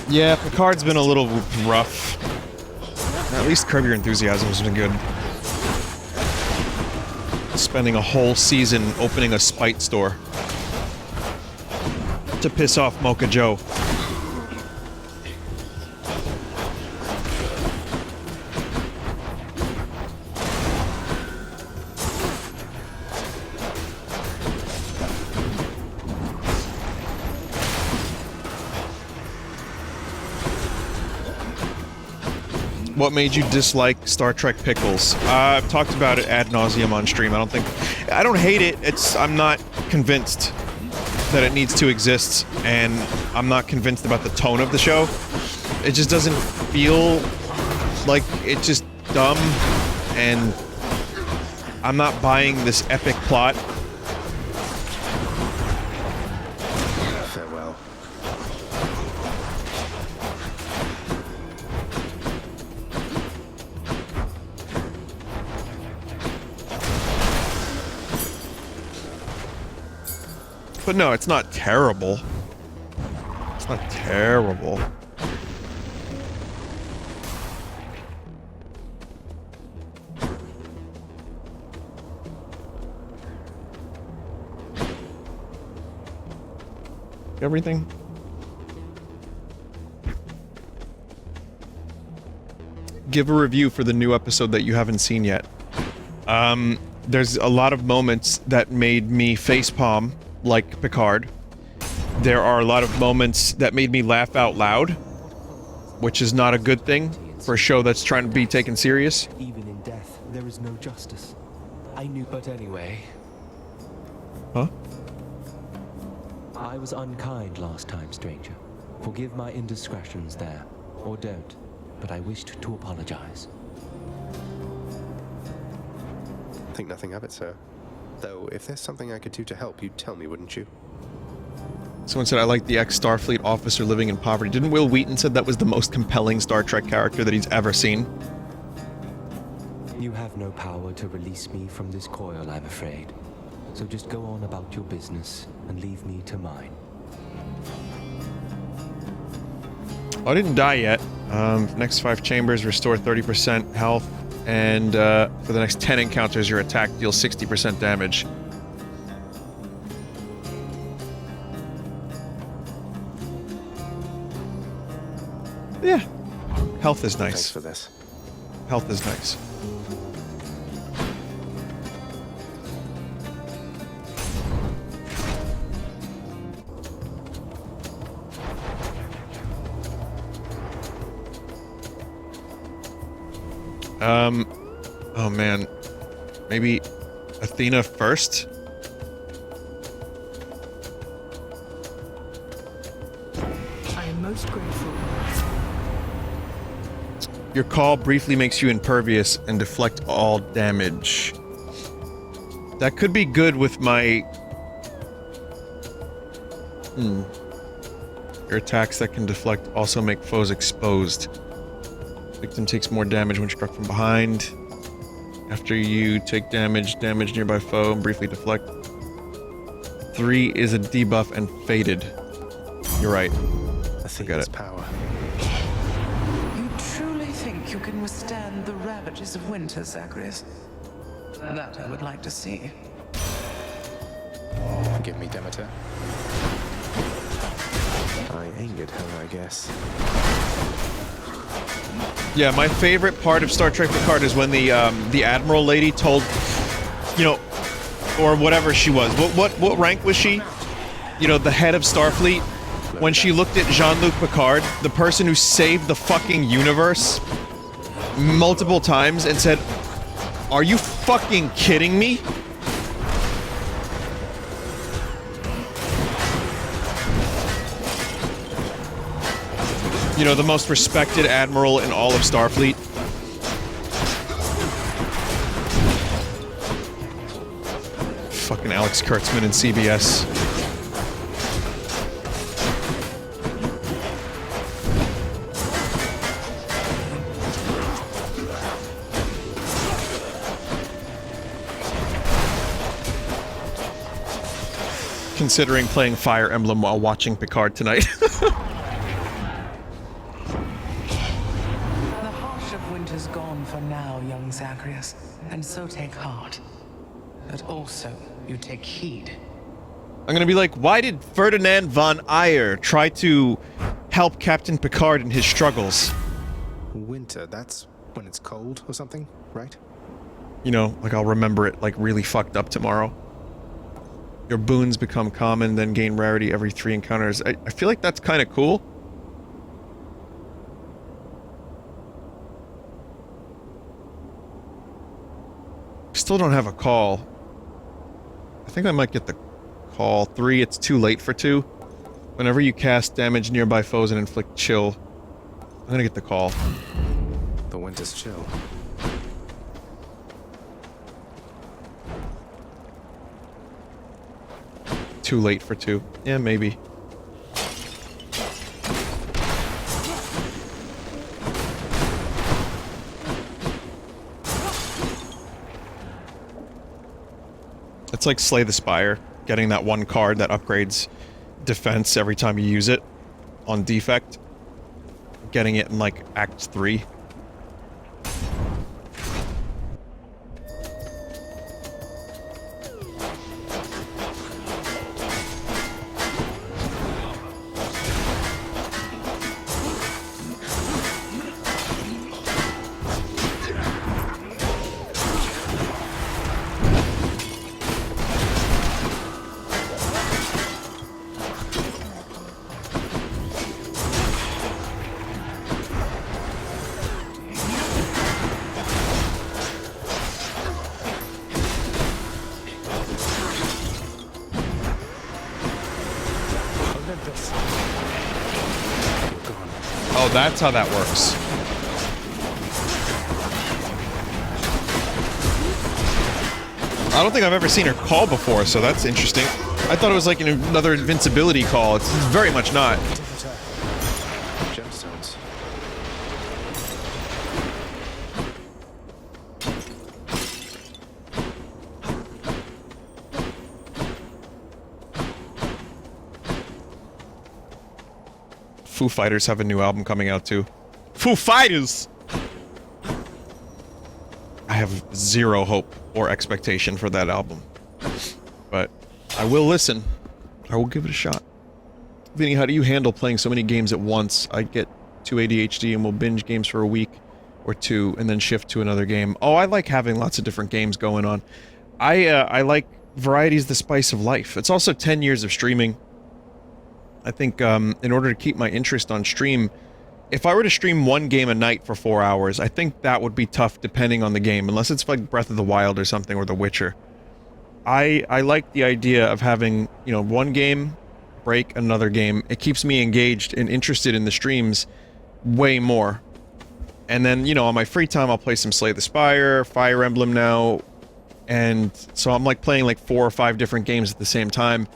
Yeah, Picard's been a little rough. At least Curb Your Enthusiasm has been good. Spending a whole season opening a spite store to piss off Mocha Joe. What made you dislike Star Trek Pickles? I've talked about it ad nauseum on stream. I don't hate it. I'm not convinced that it needs to exist, and I'm not convinced about the tone of the show. It just doesn't feel like it's just dumb, and I'm not buying this epic plot. Farewell. But no, it's not terrible. It's not terrible. Everything? Give a review for the new episode that you haven't seen yet. There's a lot of moments that made me facepalm like Picard. There are a lot of moments that made me laugh out loud, which is not a good thing for a show that's trying to be taken serious. Even in death, there is no justice. I knew, but anyway. Huh? I was unkind last time, stranger. Forgive my indiscretions there, or don't, but I wished to apologize. Think nothing of it, sir. Though, if there's something I could do to help, you'd tell me, wouldn't you? Someone said, I like the ex-Starfleet officer living in poverty. Didn't Will Wheaton said that was the most compelling Star Trek character that he's ever seen? You have no power to release me from this coil, I'm afraid. So just go on about your business and leave me to mine. Oh, I didn't die yet. Next 5 chambers restore 30% health, and for the next 10 encounters, your attack deals 60% damage. Yeah. Health is nice. Thanks for this. Health is nice. Oh man. Maybe Athena first? I am most grateful. Your call briefly makes you impervious and deflect all damage. That could be good with my... Your attacks that can deflect also make foes exposed. Victim takes more damage when struck from behind. After you take damage nearby foe and briefly deflect. 3 is a debuff and faded. You're right. Forget it. Power. You truly think you can can withstand the ravages of winter, Zagreus? That I would like to see. Forgive me, Demeter. I angered her, I guess. Yeah, my favorite part of Star Trek Picard is when the Admiral lady told, you know, or whatever she was. What rank was she? You know, the head of Starfleet. When she looked at Jean-Luc Picard, the person who saved the fucking universe multiple times, and said, "Are you fucking kidding me?" You know, the most respected admiral in all of Starfleet. Fucking Alex Kurtzman and CBS. Considering playing Fire Emblem while watching Picard tonight. The harsh of winter's gone for now, young Zagreus, and so take heart. But also, you take heed. I'm gonna be like, why did Ferdinand von Ayer try to help Captain Picard in his struggles? Winter, that's when it's cold or something, right? You know, like I'll remember it like really fucked up tomorrow. Your boons become common, then gain rarity every 3 encounters. I feel like that's kind of cool. Still don't have a call. I think I might get the call. 3, it's too late for 2. Whenever you cast damage nearby foes and inflict chill. I'm gonna get the call. The winter's chill. Too late for 2. Yeah, maybe. It's like Slay the Spire, getting that one card that upgrades defense every time you use it on defect. Getting it in like Act 3. Oh, that's how that works. I don't think I've ever seen her call before, so that's interesting. I thought it was like another invincibility call. It's very much not. Gemstones. Foo Fighters have a new album coming out too. Foo Fighters! I have zero hope or expectation for that album. But I will listen. I will give it a shot. Vinny, how do you handle playing so many games at once? I get too ADHD and will binge games for a week or 2 and then shift to another game. Oh, I like having lots of different games going on. I like variety's the spice of life. It's also 10 years of streaming. I think in order to keep my interest on stream, if I were to stream one game a night for 4 hours, I think that would be tough depending on the game, unless it's like Breath of the Wild or something, or The Witcher. I like the idea of having, you know, one game, break, another game. It keeps me engaged and interested in the streams way more. And then, you know, on my free time, I'll play some Slay the Spire, Fire Emblem now, and so I'm like playing like 4 or 5 different games at the same time.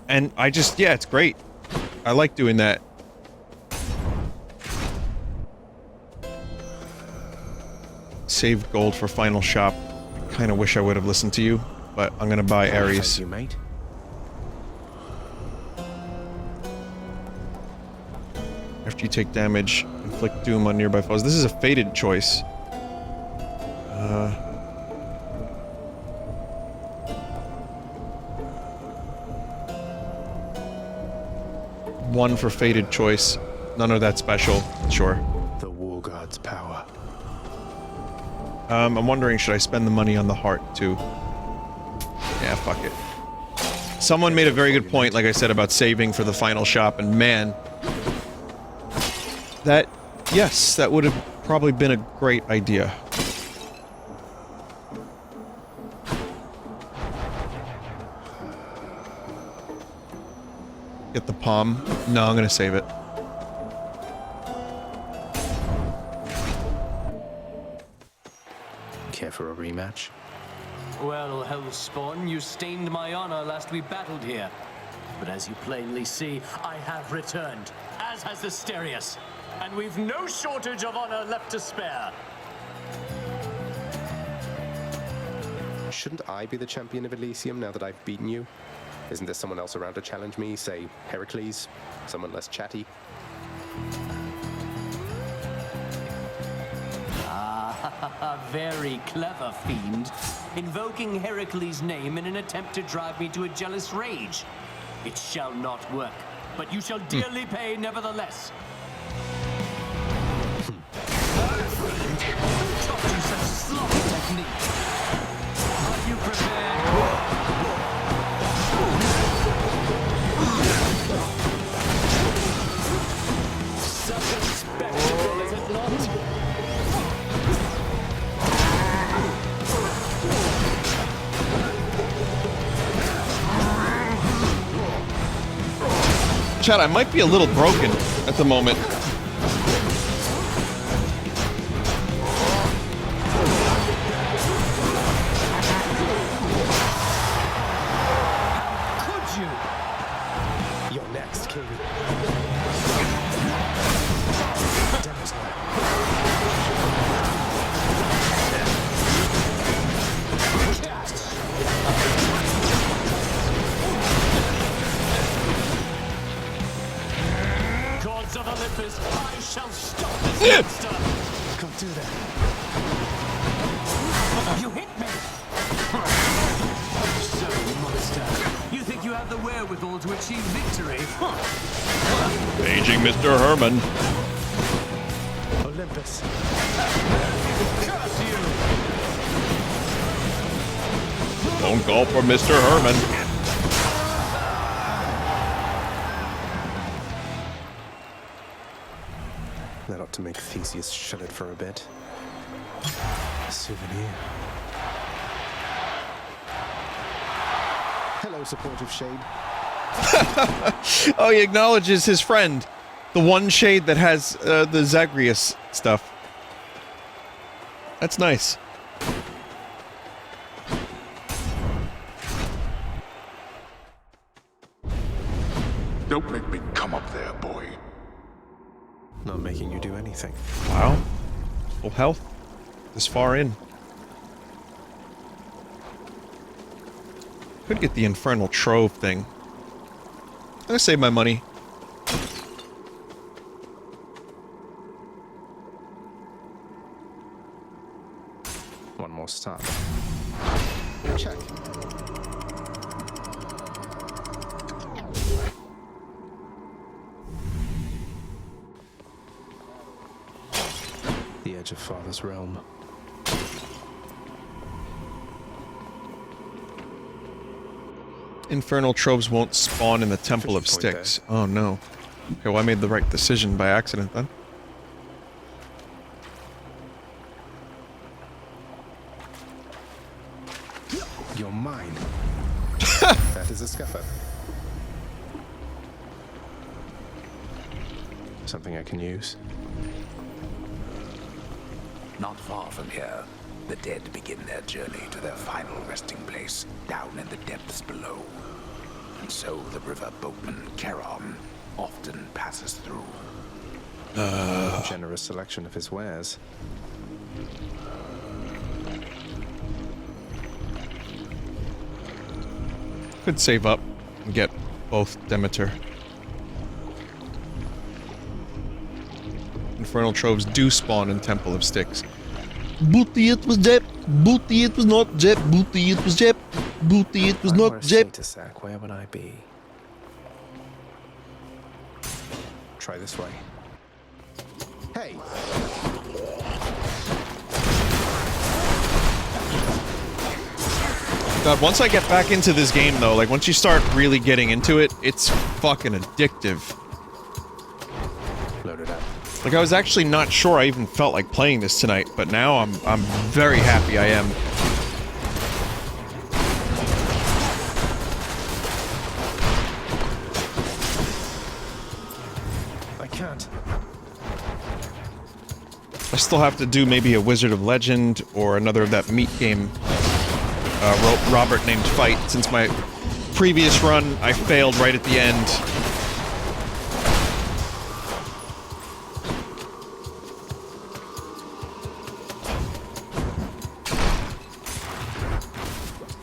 And I just, yeah, it's great. I like doing that. Save gold for final shop. I kind of wish I would have listened to you, but I'm gonna buy Ares. Thank you, mate. After You take damage, inflict doom on nearby foes. This is a fated choice. One for fated choice. None of that special. Sure. The War God's power. I'm wondering, should I spend the money on the heart, too? Yeah, fuck it. Someone made a very good point, like I said, about saving for the final shop, and man... Yes, that would have probably been a great idea. Get the palm. No, I'm gonna save it. Care for a rematch? Well, Hellspawn, you stained my honor last we battled here. But as you plainly see, I have returned, as has Asterius. And we've no shortage of honor left to spare. Shouldn't I be the champion of Elysium now that I've beaten you? Isn't there someone else around to challenge me? Say, Heracles? Someone less chatty? Ah, very clever, fiend. Invoking Heracles' name in an attempt to drive me to a jealous rage. It shall not work, but you shall dearly pay nevertheless. Who taught you such sloppy technique? Are you prepared? Such a spectacle, is it not? Chad, I might be a little broken at the moment. You're next, King. Gods of Olympus, I shall stop this monster! Can't do that. You hit me! So, monster, you think you have the wherewithal to achieve victory? Paging Mr. Herman. Olympus. Curse you! Don't call for Mr. Herman. That ought to make Theseus shut it for a bit. A souvenir. Hello, supportive shade. Oh, he acknowledges his friend. The one shade that has the Zagreus stuff. That's nice. Don't make me come up there, boy. Not making you do anything. Wow. Full health. This far in. Could get the Infernal Trove thing. I'm gonna save my money. One more stop. Check. The edge of Father's realm. Infernal Troves won't spawn in the Temple of Styx. Oh no. Okay, well I made the right decision by accident then. You're mine. That is a scupper. Something I can use. Not far from here, the dead begin their journey to their final resting place, down in the depths below. And so the river boatman, Charon, often passes through. Generous selection of his wares. Could save up and get both Demeter. infernal troves do spawn in Temple of Styx. Booty it was Jep. Booty it was not Jep. Booty it was Jep. Booty it was If I were not a Jep. status sack, where would I be? Try this way. Hey! God, once I get back into this game, though, like, once you start really getting into it, it's fucking addictive. Load it up. Like, I was actually not sure I even felt like playing this tonight, but now I'm very happy I am. I can't. I still have to do maybe a Wizard of Legend or another of that meat game, Robert named Fight, since my previous run I failed right at the end.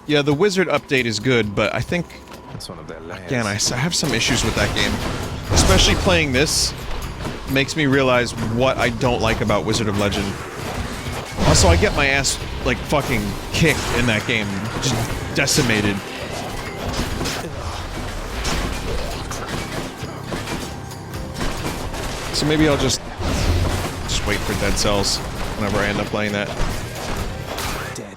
Yeah, the Wizard update is good, but I think, That's one of their layers. again, I have some issues with that game. Especially playing this makes me realize what I don't like about Wizard of Legend. Also, I get my ass, like, fucking kicked in that game. Just decimated. So maybe I'll just wait for Dead Cells whenever I end up playing that. Dead.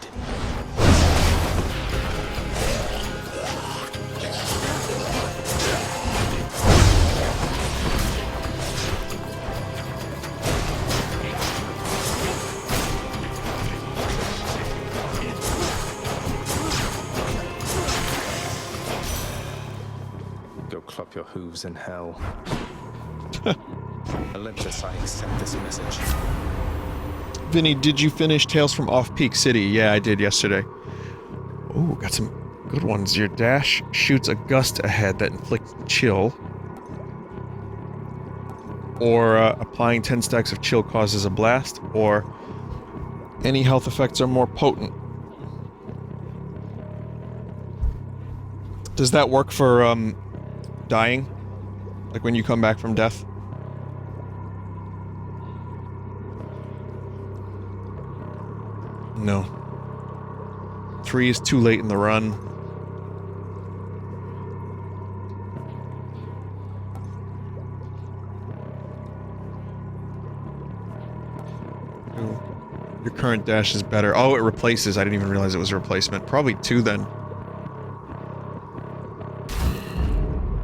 Go clop your hooves in hell. Olympus, I accept this message. Vinny, did you finish Tales from Off-Peak City? Yeah, I did yesterday. Ooh, got some good ones. Your dash shoots a gust ahead that inflicts chill. Or applying 10 stacks of chill causes a blast. Or any health effects are more potent. Does that work for dying? Like when you come back from death? No. 3 is too late in the run. Ooh. Your current dash is better. Oh, it replaces. I didn't even realize it was a replacement. Probably 2 then.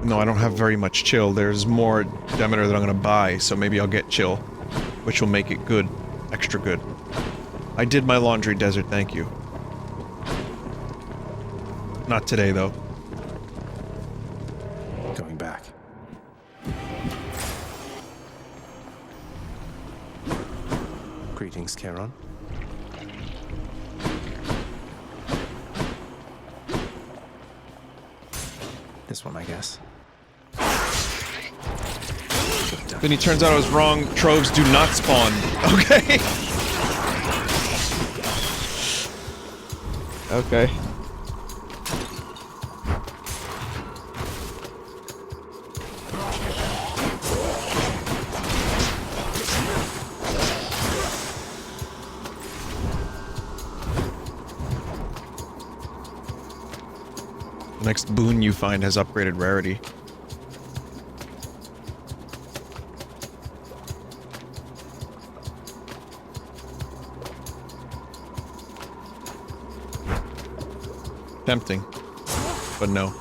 No, I don't have very much chill. There's more Demeter that I'm gonna buy, so maybe I'll get chill. Which will make it good. Extra good. I did my laundry, Desert, thank you. Not today, though. Going back. Greetings, Charon. This one, I guess. Then he turns out I was wrong. Troves do not spawn. Okay. Okay. The next boon you find has upgraded rarity. Tempting, but no.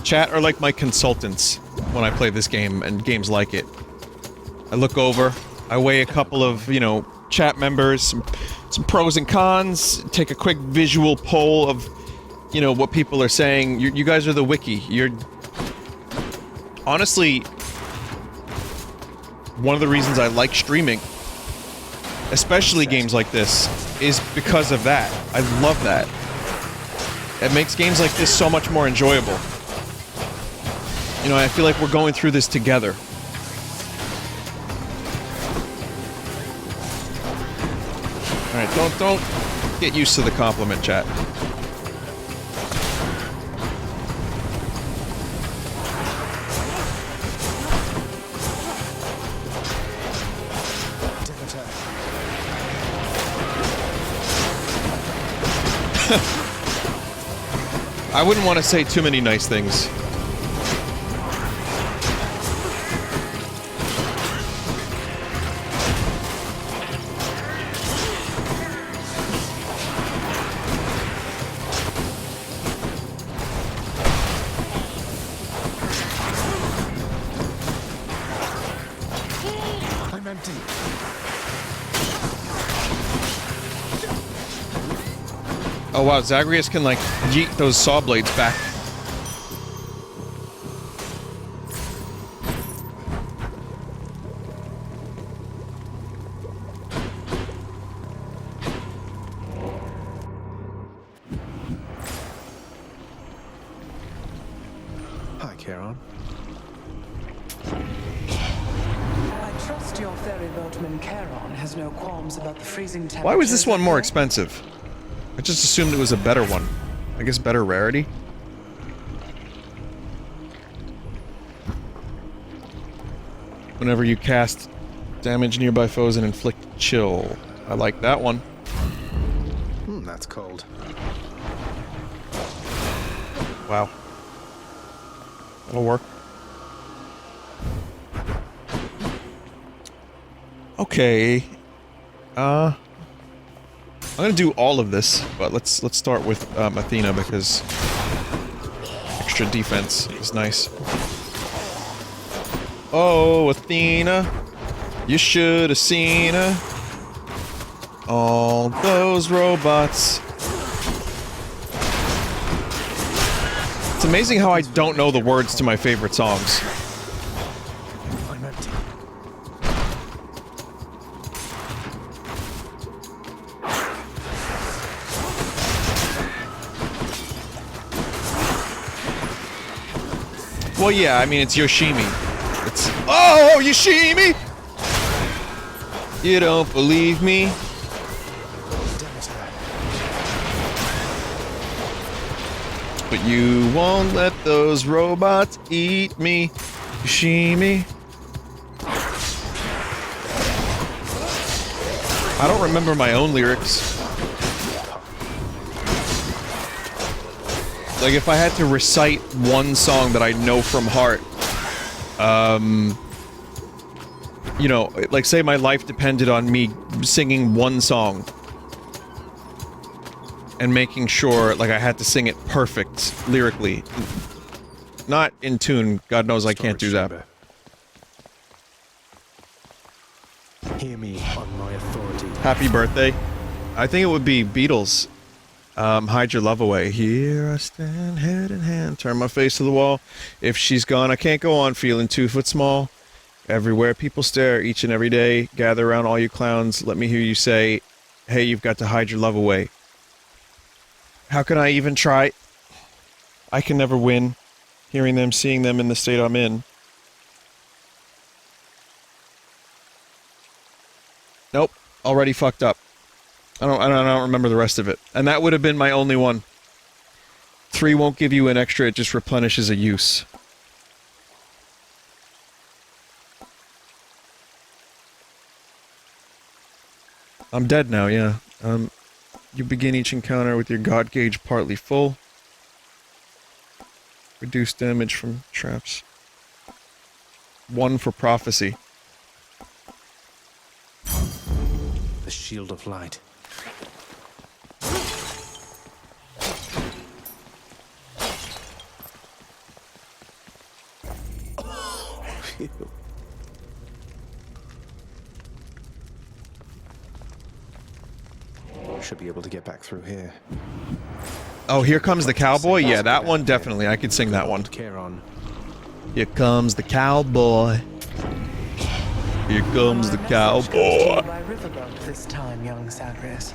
Chat are like my consultants when I play this game and games like it. I look over, I weigh a couple of, you know, chat members, some pros and cons, take a quick visual poll of, you know, what people are saying. You guys are the wiki. You're... Honestly, one of the reasons I like streaming, especially games like this, is because of that. I love that. It makes games like this so much more enjoyable. You know, I feel like we're going through this together. Alright, don't get used to the compliment, chat. I wouldn't want to say too many nice things. I'm empty. Oh wow, Zagreus can like yeet those saw blades back. Hi, Charon. I trust your ferry boatman Charon has no qualms about the freezing temperatures. Why was this one up more there. expensive? I just assumed it was a better one. I guess better rarity? Whenever you cast damage nearby foes and inflict chill. I like that one. That's cold. Wow. That'll work. Okay. I'm gonna do all of this, but let's start with Athena because extra defense is nice. Oh, Athena, you should have seen her. All those robots. It's amazing how I don't know the words to my favorite songs. I'm empty. Well, yeah, I mean, it's Yoshimi. It's... Oh, Yoshimi! You don't believe me? But you won't let those robots eat me, Yoshimi. I don't remember my own lyrics. Like, if I had to recite one song that I know from heart, you know, like, say my life depended on me singing one song and making sure, like, I had to sing it perfect, lyrically. Not in tune, God knows I can't do that. Hear me on my authority. Happy birthday. I think it would be Beatles. Hide your love away. Here I stand, head in hand, turn my face to the wall. If she's gone, I can't go on feeling 2 foot small. Everywhere people stare each and every day. Gather around all you clowns. Let me hear you say, hey, you've got to hide your love away. How can I even try? I can never win. Hearing them, seeing them in the state I'm in. Nope. Already fucked up. I don't remember the rest of it. And that would have been my only one. 3 won't give you an extra, it just replenishes a use. I'm dead now, yeah. You begin each encounter with your god gauge partly full. Reduce damage from traps. 1 for prophecy. The shield of light. Phew. Should be able to get back through here. Oh, here comes the cowboy? Yeah, that one definitely. I could sing that one. Charon. Here comes the cowboy. Here comes the cowboy. By riverboat this time, young Zagreus.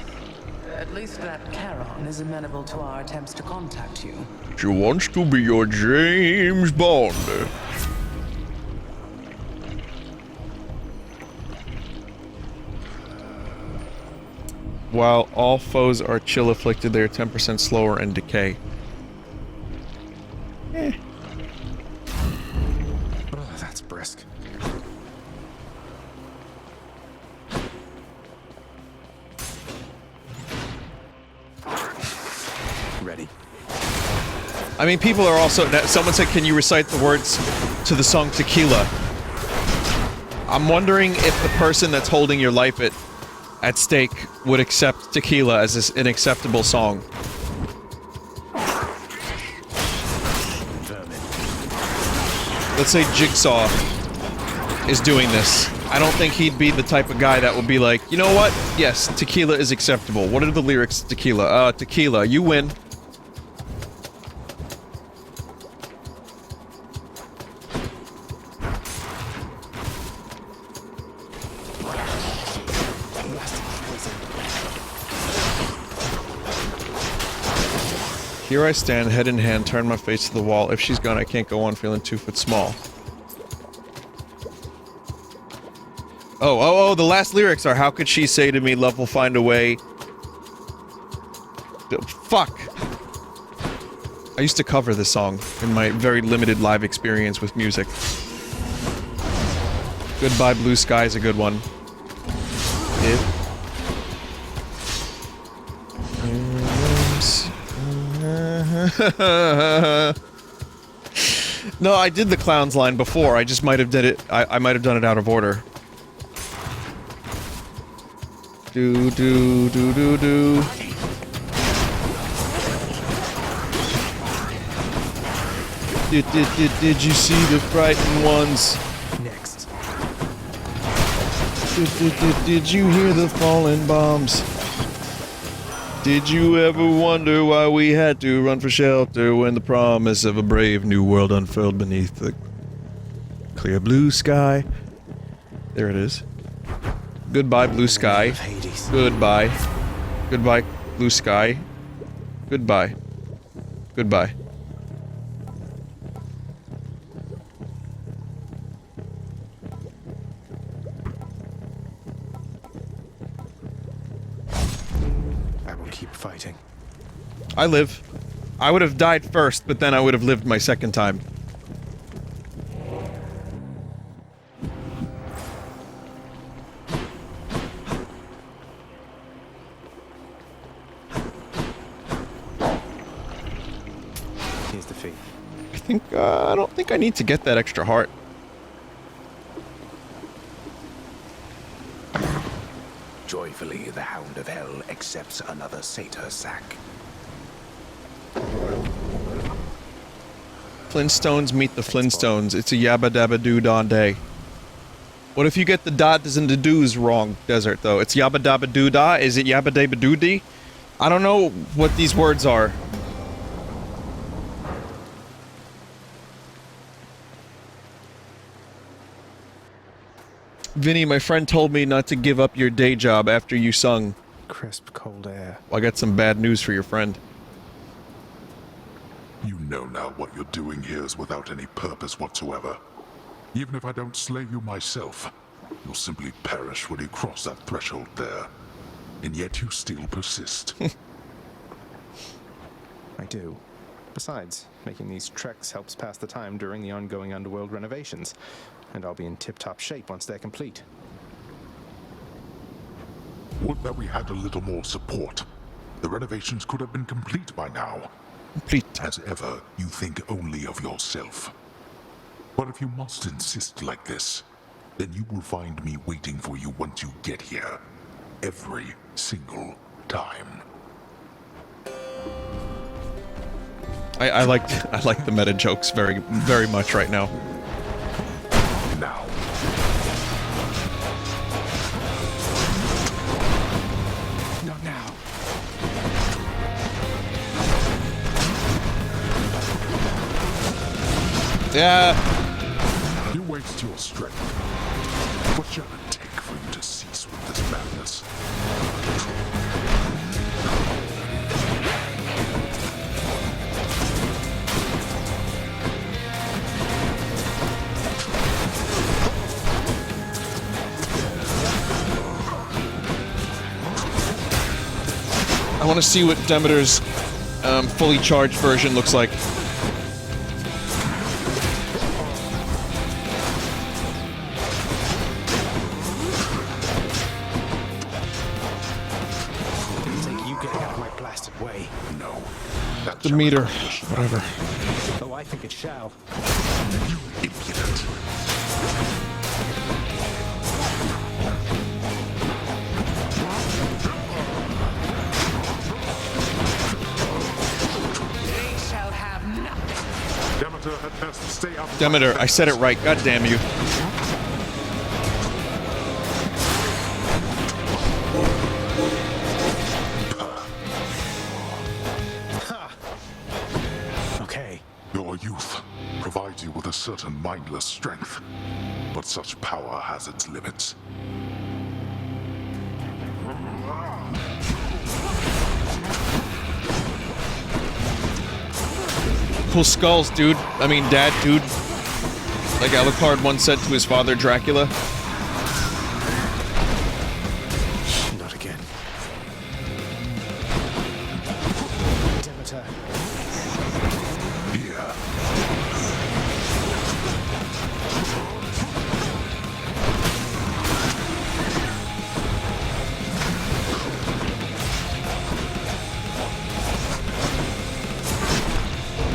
At least that Charon is amenable to our attempts to contact you. She wants to be your James Bond. While all foes are chill afflicted, they are 10% slower and decay. Eh. Oh, that's brisk. Ready. I mean, people are also... Someone said, can you recite the words to the song Tequila? I'm wondering if the person that's holding your life at stake would accept Tequila as an acceptable song. Let's say Jigsaw is doing this. I don't think he'd be the type of guy that would be like, you know what? Yes, Tequila is acceptable. What are the lyrics to Tequila? Tequila, you win. Here I stand, head in hand, turn my face to the wall. If she's gone, I can't go on feeling 2 foot small. Oh, the last lyrics are, how could she say to me, love will find a way. Fuck! I used to cover this song in my very limited live experience with music. Goodbye Blue Sky is a good one. No, I did the clowns line before. I just might have did it. I might have done it out of order. Do do do do do. Did you see the frightened ones? Next. Did you hear the falling bombs? Did you ever wonder why we had to run for shelter when the promise of a brave new world unfurled beneath the clear blue sky? There it is. Goodbye, blue sky. Goodbye. Goodbye, blue sky. Goodbye. Goodbye. Keep fighting. I live. I would have died first, but then I would have lived my second time. Here's the fee. I don't think I need to get that extra heart. Joyfully, the Hound of Hell accepts another satyr sack. Flintstones meet the Flintstones. It's a yabba dabba doo dah day. What if you get the dots and the doos wrong, Desert, though? It's yabba dabba doo dah? Is it yabba dabba doo dee? I don't know what these words are. Vinny, my friend told me not to give up your day job after you sung. Crisp, cold air. Well, I got some bad news for your friend. You know now what you're doing here is without any purpose whatsoever. Even if I don't slay you myself, you'll simply perish when you cross that threshold there. And yet you still persist. I do. Besides, making these treks helps pass the time during the ongoing underworld renovations. And I'll be in tip-top shape once they're complete. Would that we had a little more support. The renovations could have been complete by now. Complete. As ever, you think only of yourself. But if you must insist like this, then you will find me waiting for you once you get here. Every single time. I like the meta jokes very, very much right now. Now. Not now. Yeah. You waste your strength. What shall it take for you to cease with this madness? I want to see what Demeter's fully charged version looks like. Didn't take you getting out of my blasted way. No. That The shall meter, accomplish whatever. Oh, I think it shall. You impudent. They shall have nothing. Demeter had best stay out of Demeter, I said it right. God damn you. Okay. Your youth provides you with a certain mindless strength, but such power has its limits. Cool skulls, dude. I mean, dad, dude. Like Alucard once said to his father, Dracula. Not again. Demeter. Here.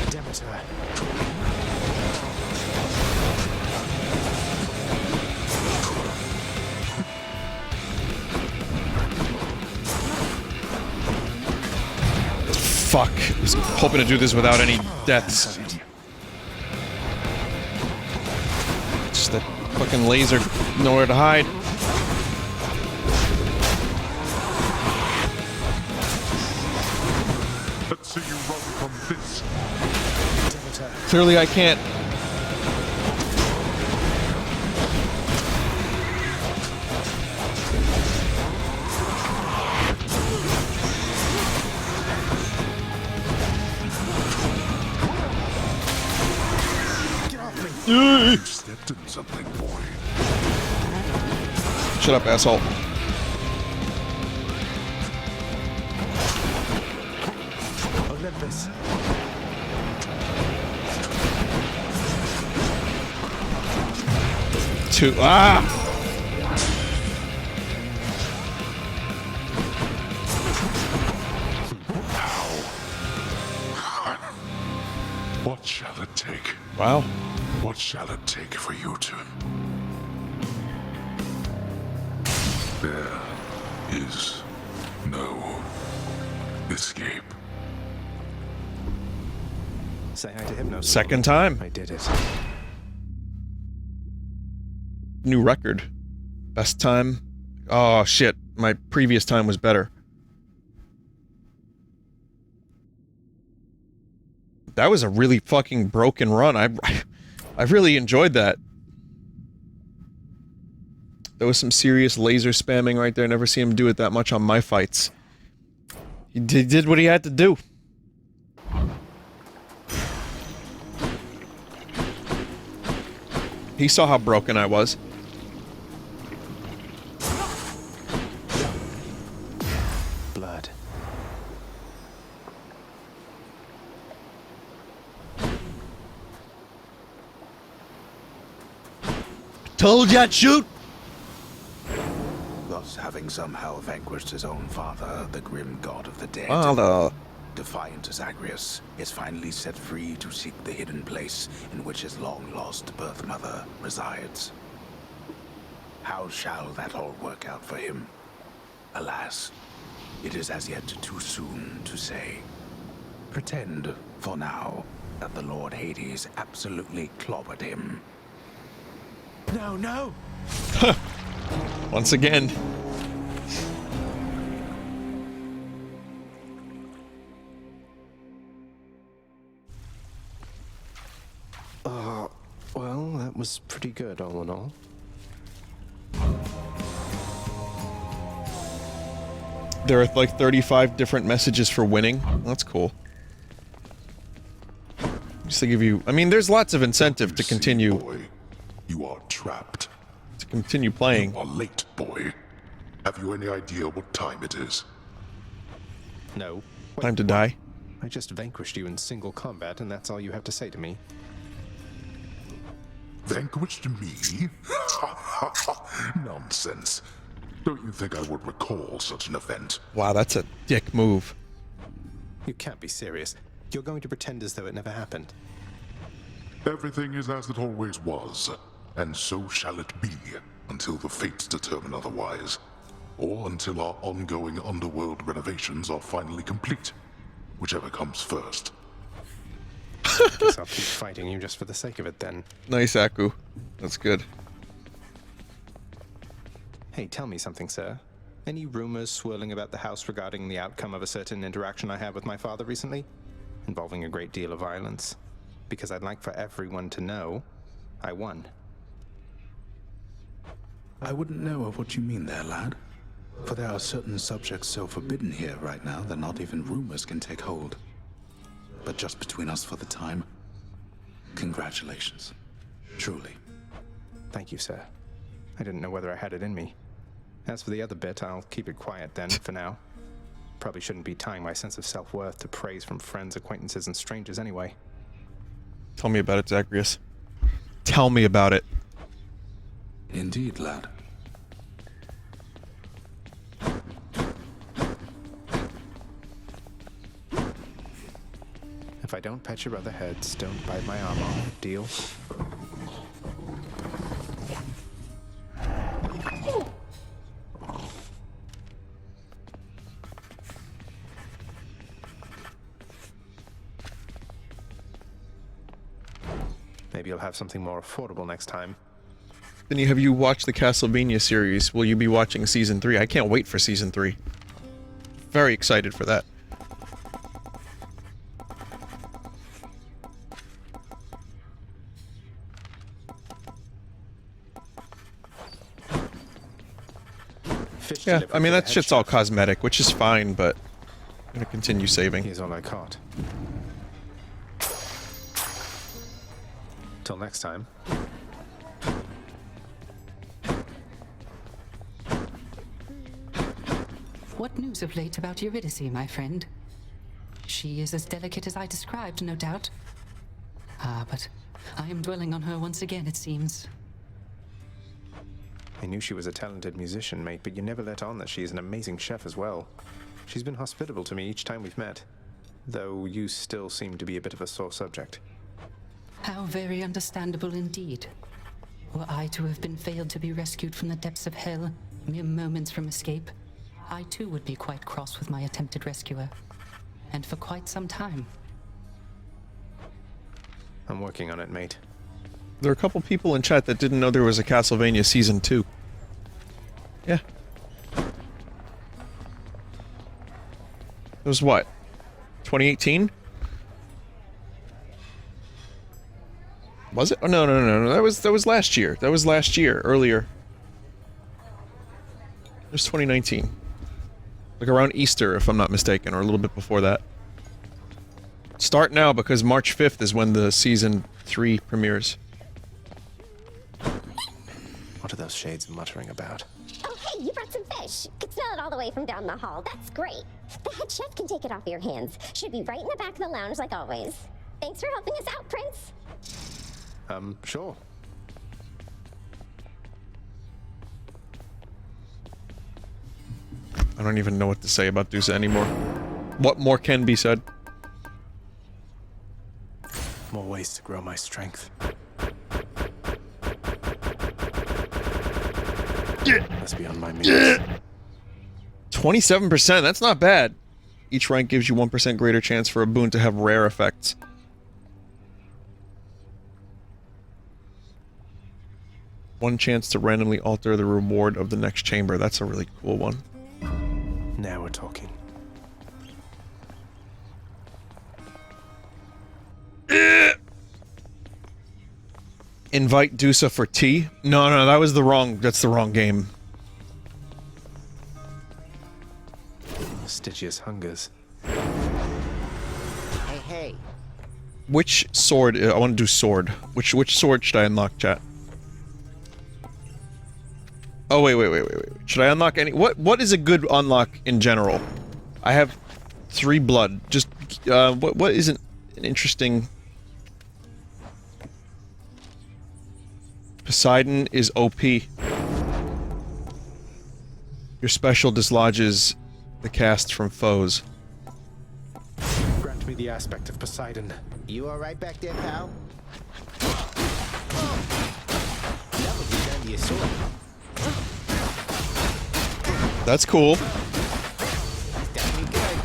Demeter. Fuck. I was hoping to do this without any deaths. Just that fucking laser, nowhere to hide. Let's see you run from this. Demeter. Clearly I can't. Get off me. You stepped in something, boy. Shut up, asshole. Olympus. Two. Ah! What shall it take? Wow. What shall it take for you to... There is no escape. Say hi to Hypnos. Second time. I did it. New record. Best time. Oh shit. My previous time was better. That was a really fucking broken run. I really enjoyed that. There was some serious laser spamming right there. Never seen him do it that much on my fights. He did what he had to do. He saw how broken I was. Blood. Told you I'd shoot! Thus, having somehow vanquished his own father, the grim god of the dead, defiant Zagreus is finally set free to seek the hidden place in which his long-lost birth mother resides. How shall that all work out for him? Alas, it is as yet too soon to say. Pretend, for now, that the Lord Hades absolutely clobbered him. No, no! Once again. Well, that was pretty good all in all. There are like 35 different messages for winning. That's cool. Just to give you... I mean, there's lots of incentive to continue... Boy, you are trapped. To continue playing. You are late, boy. Have you any idea what time it is? No. Time to die. I just vanquished you in single combat, and that's all you have to say to me. Vanquished me? Nonsense. Don't you think I would recall such an event? Wow, that's a dick move. You can't be serious. You're going to pretend as though it never happened. Everything is as it always was, and so shall it be, until the fates determine otherwise. Or until our ongoing underworld renovations are finally complete. Whichever comes first. Guess I'll keep fighting you just for the sake of it then. Nice, Aku. That's good. Hey, tell me something, sir. Any rumors swirling about the house regarding the outcome of a certain interaction I had with my father recently? Involving a great deal of violence. Because I'd like for everyone to know I won. I wouldn't know of what you mean there, lad. For there are certain subjects so forbidden here right now that not even rumors can take hold. But just between us for the time, congratulations. Truly. Thank you, sir. I didn't know whether I had it in me. As for the other bit, I'll keep it quiet then, for now. Probably shouldn't be tying my sense of self-worth to praise from friends, acquaintances, and strangers anyway. Tell me about it, Zagreus. Tell me about it. Indeed, lad. If I don't pet your other heads, don't bite my arm off. Deal? Maybe you'll have something more affordable next time. Vinny, have you watched the Castlevania series? Will you be watching Season 3? I can't wait for Season 3. Very excited for that. Yeah, I mean, that shit's all cosmetic, which is fine, but I'm gonna continue saving. Here's all I caught. Till next time. What news of late about Eurydice, my friend? She is as delicate as I described, no doubt. Ah, but I am dwelling on her once again, it seems. I knew she was a talented musician, mate, but you never let on that she is an amazing chef as well. She's been hospitable to me each time we've met, though you still seem to be a bit of a sore subject. How very understandable indeed. Were I to have been failed to be rescued from the depths of hell, mere moments from escape, I too would be quite cross with my attempted rescuer. And for quite some time. I'm working on it, mate. There are a couple people in chat that didn't know there was a Castlevania Season 2. Yeah. It was what? 2018? Was it? Oh, no. That was last year. That was last year, earlier. It was 2019. Like around Easter, if I'm not mistaken, or a little bit before that. Start now, because March 5th is when the Season 3 premieres. What are those shades muttering about? Oh, hey, you brought some fish. Could smell it all the way from down the hall. That's great. The head chef can take it off your hands. Should be right in the back of the lounge like always. Thanks for helping us out, Prince. Sure. I don't even know what to say about Dusa anymore. What more can be said? More ways to grow my strength. That's beyond my means. 27%, that's not bad. Each rank gives you 1% greater chance for a boon to have rare effects. One chance to randomly alter the reward of the next chamber. That's a really cool one. Now we're talking. Invite Dusa for tea? No, that's the wrong game. Stygius hungers. Hey. Which sword? I want to do sword. Which sword should I unlock, chat? Oh, wait. Should I unlock any? What is a good unlock in general? I have 3 blood. Just, what isn't an interesting... Poseidon is OP. Your special dislodges the cast from foes. Grant me the aspect of Poseidon. You all right back there, pal? Leveled you down to your sword. That's cool. Definitely good.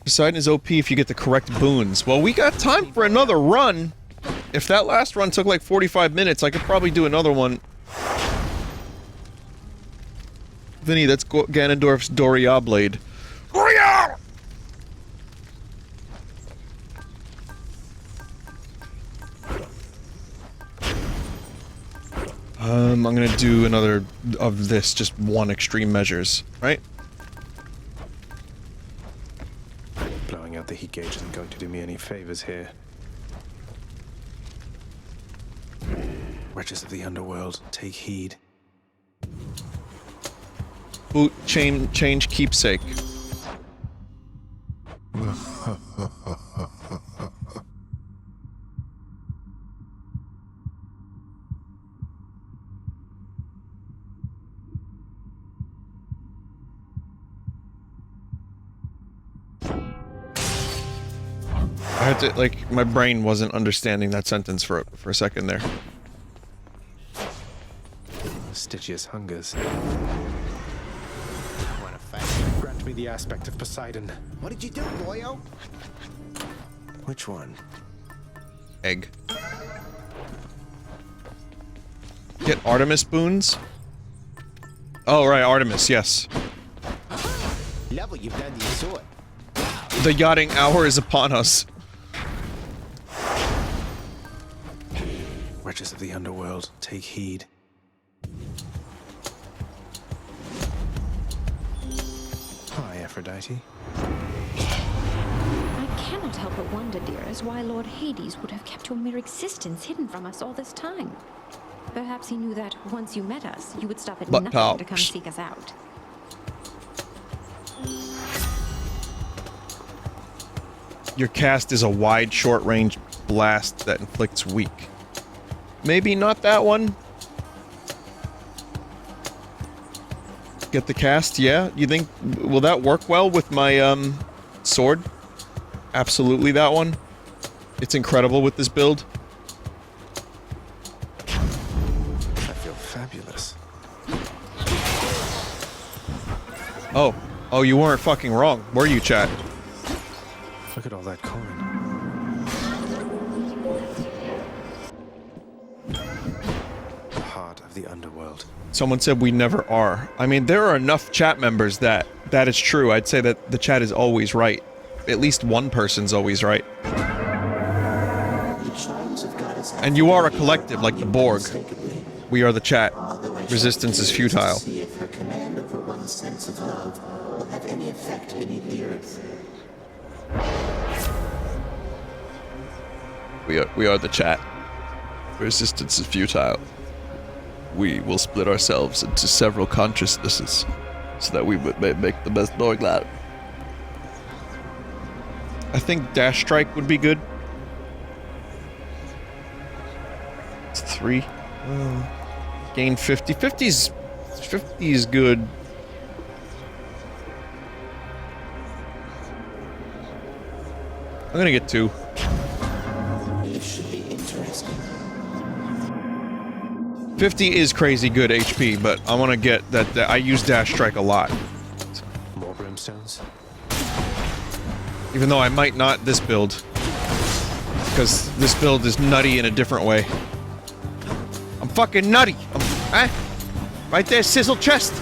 Poseidon is OP if you get the correct boons. Well, we got time for another run. If that last run took like 45 minutes, I could probably do another one. Vinny, that's Ganondorf's Doria blade. Doria! I'm gonna do another of this, just one extreme measures, right? Blowing out the heat gauge isn't going to do me any favors here. Wretches of the underworld, take heed. Boot, change keepsake. I had to, like, my brain wasn't understanding that sentence for a second there. Stygius hungers. Wanna fight? Grant me the aspect of Poseidon. What did you do, boyo? Which one? Egg. Get Artemis boons? Oh, right, Artemis, yes. Level you've done to your sword. The yachting hour is upon us. Wretches of the underworld, take heed. Hi, Aphrodite. I cannot help but wonder, dearest, why Lord Hades would have kept your mere existence hidden from us all this time. Perhaps he knew that once you met us, you would stop at But nothing to come seek us out. Your cast is a wide, short-range blast that inflicts weak. Maybe not that one. Get the cast, yeah? You think, will that work well with my, sword? Absolutely that one. It's incredible with this build. I feel fabulous. Oh. Oh, you weren't fucking wrong, were you, chat? Look at all that coin. The heart of the underworld. Someone said we never are. I mean, there are enough chat members that is true. I'd say that the chat is always right. At least one person's always right. And you are a collective, like the Borg. We are the chat. Resistance is futile. See if her command over one's sense of love will have any effect beneath the earth. We are the chat. Resistance is futile. We will split ourselves into several consciousnesses so that we may make the best knowing that. I think Dash Strike would be good. It's 3. Gain 50. 50 is good. I'm gonna get 2. This should be interesting. 50 is crazy good HP, but I want to get that. I use Dash Strike a lot. More brimstones? Even though I might not this build. Because this build is nutty in a different way. I'm fucking nutty! Right there, sizzle chest!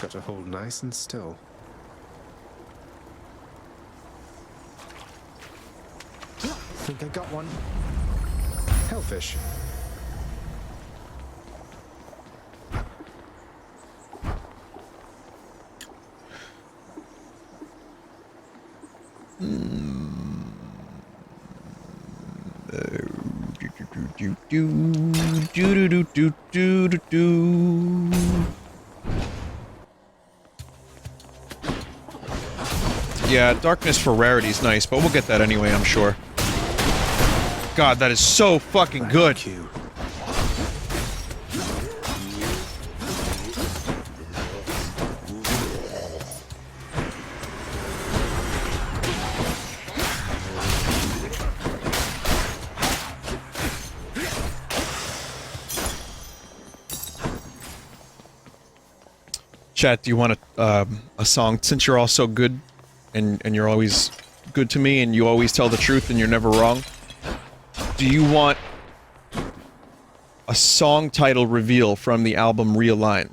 Got to hold nice and still. Think I got one. Hellfish. Do do do do do do do do. Yeah, darkness for rarity is nice, but we'll get that anyway, I'm sure. God, that is so fucking good. Chat, do you want a song? Since you're all so good, and you're always good to me, and you always tell the truth, and you're never wrong, do you want a song title reveal from the album Realign?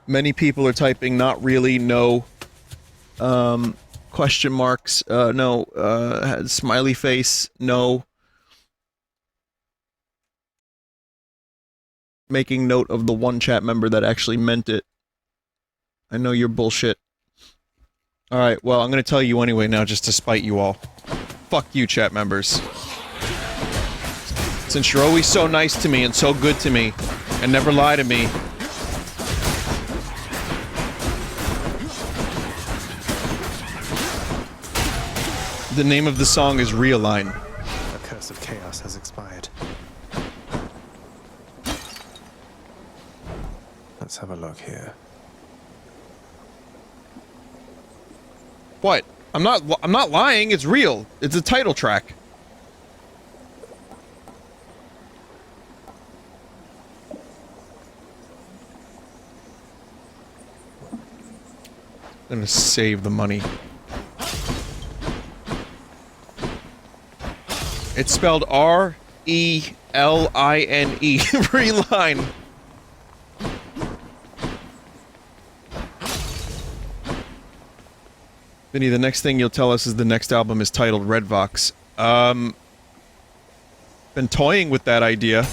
Many people are typing not really, no, question marks, no, smiley face, no. Making note of the one chat member that actually meant it. I know you're bullshit. Alright, well, I'm gonna tell you anyway now just to spite you all. Fuck you, chat members. Since you're always so nice to me and so good to me, and never lie to me. The name of the song is Realign. The curse of chaos has expired. Let's have a look here. What? I'm not lying, it's real. It's a title track. I'm gonna save the money. It's spelled R-E-L-I-N-E. Realign. Vinny, the next thing you'll tell us is the next album is titled Red Vox. Been toying with that idea.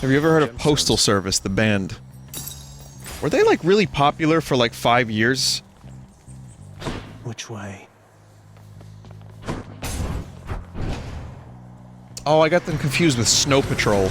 Have you ever heard of Postal Service, the band? Were they, like, really popular for, like, 5 years? Which way? Oh, I got them confused with Snow Patrol.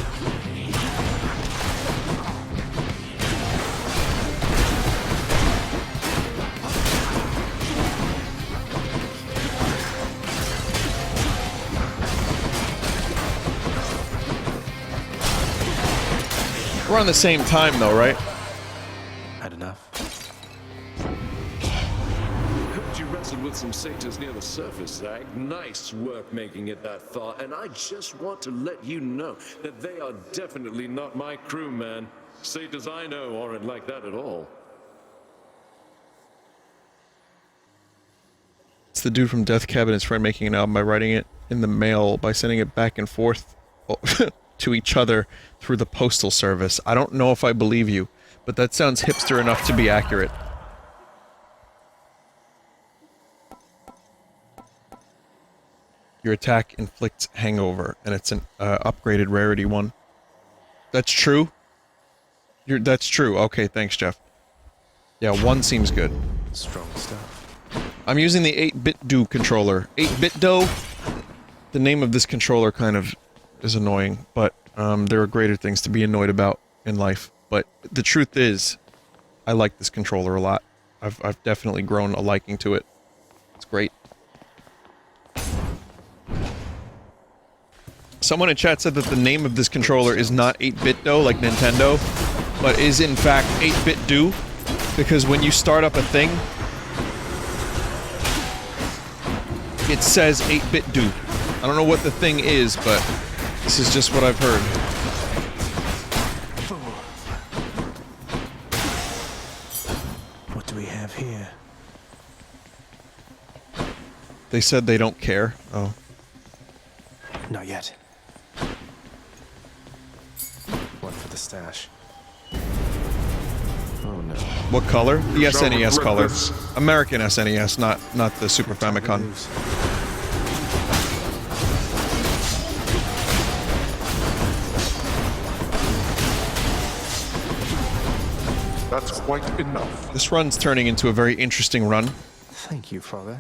We're on the same time, though, right? Had enough. Heard you wrestled with some satyrs near the surface, Zag. Nice work making it that far, and I just want to let you know that they are definitely not my crew, man. Satyrs I know aren't like that at all. It's the dude from Death Cabinet's friend making an album by writing it in the mail, by sending it back and forth to each other through the postal service. I don't know if I believe you, but that sounds hipster enough to be accurate. Your attack inflicts hangover, and it's an upgraded rarity one. That's true? That's true. Okay, thanks, Jeff. Yeah, 1 seems good. Strong stuff. I'm using the 8-bit do controller. 8-bit do? The name of this controller kind of is annoying, but there are greater things to be annoyed about in life. But the truth is, I like this controller a lot. I've definitely grown a liking to it. It's great. Someone in chat said that the name of this controller is not 8-bit do like Nintendo, but is in fact 8-bit do, because when you start up a thing, it says 8-bit do. I don't know what the thing is, but this is just what I've heard. What do we have here? They said they don't care. Oh. Not yet. One for the stash. Oh no. What color? The You shall SNES regret color. this. American SNES, not the Super Famicom. That's quite enough. This run's turning into a very interesting run. Thank you, Father.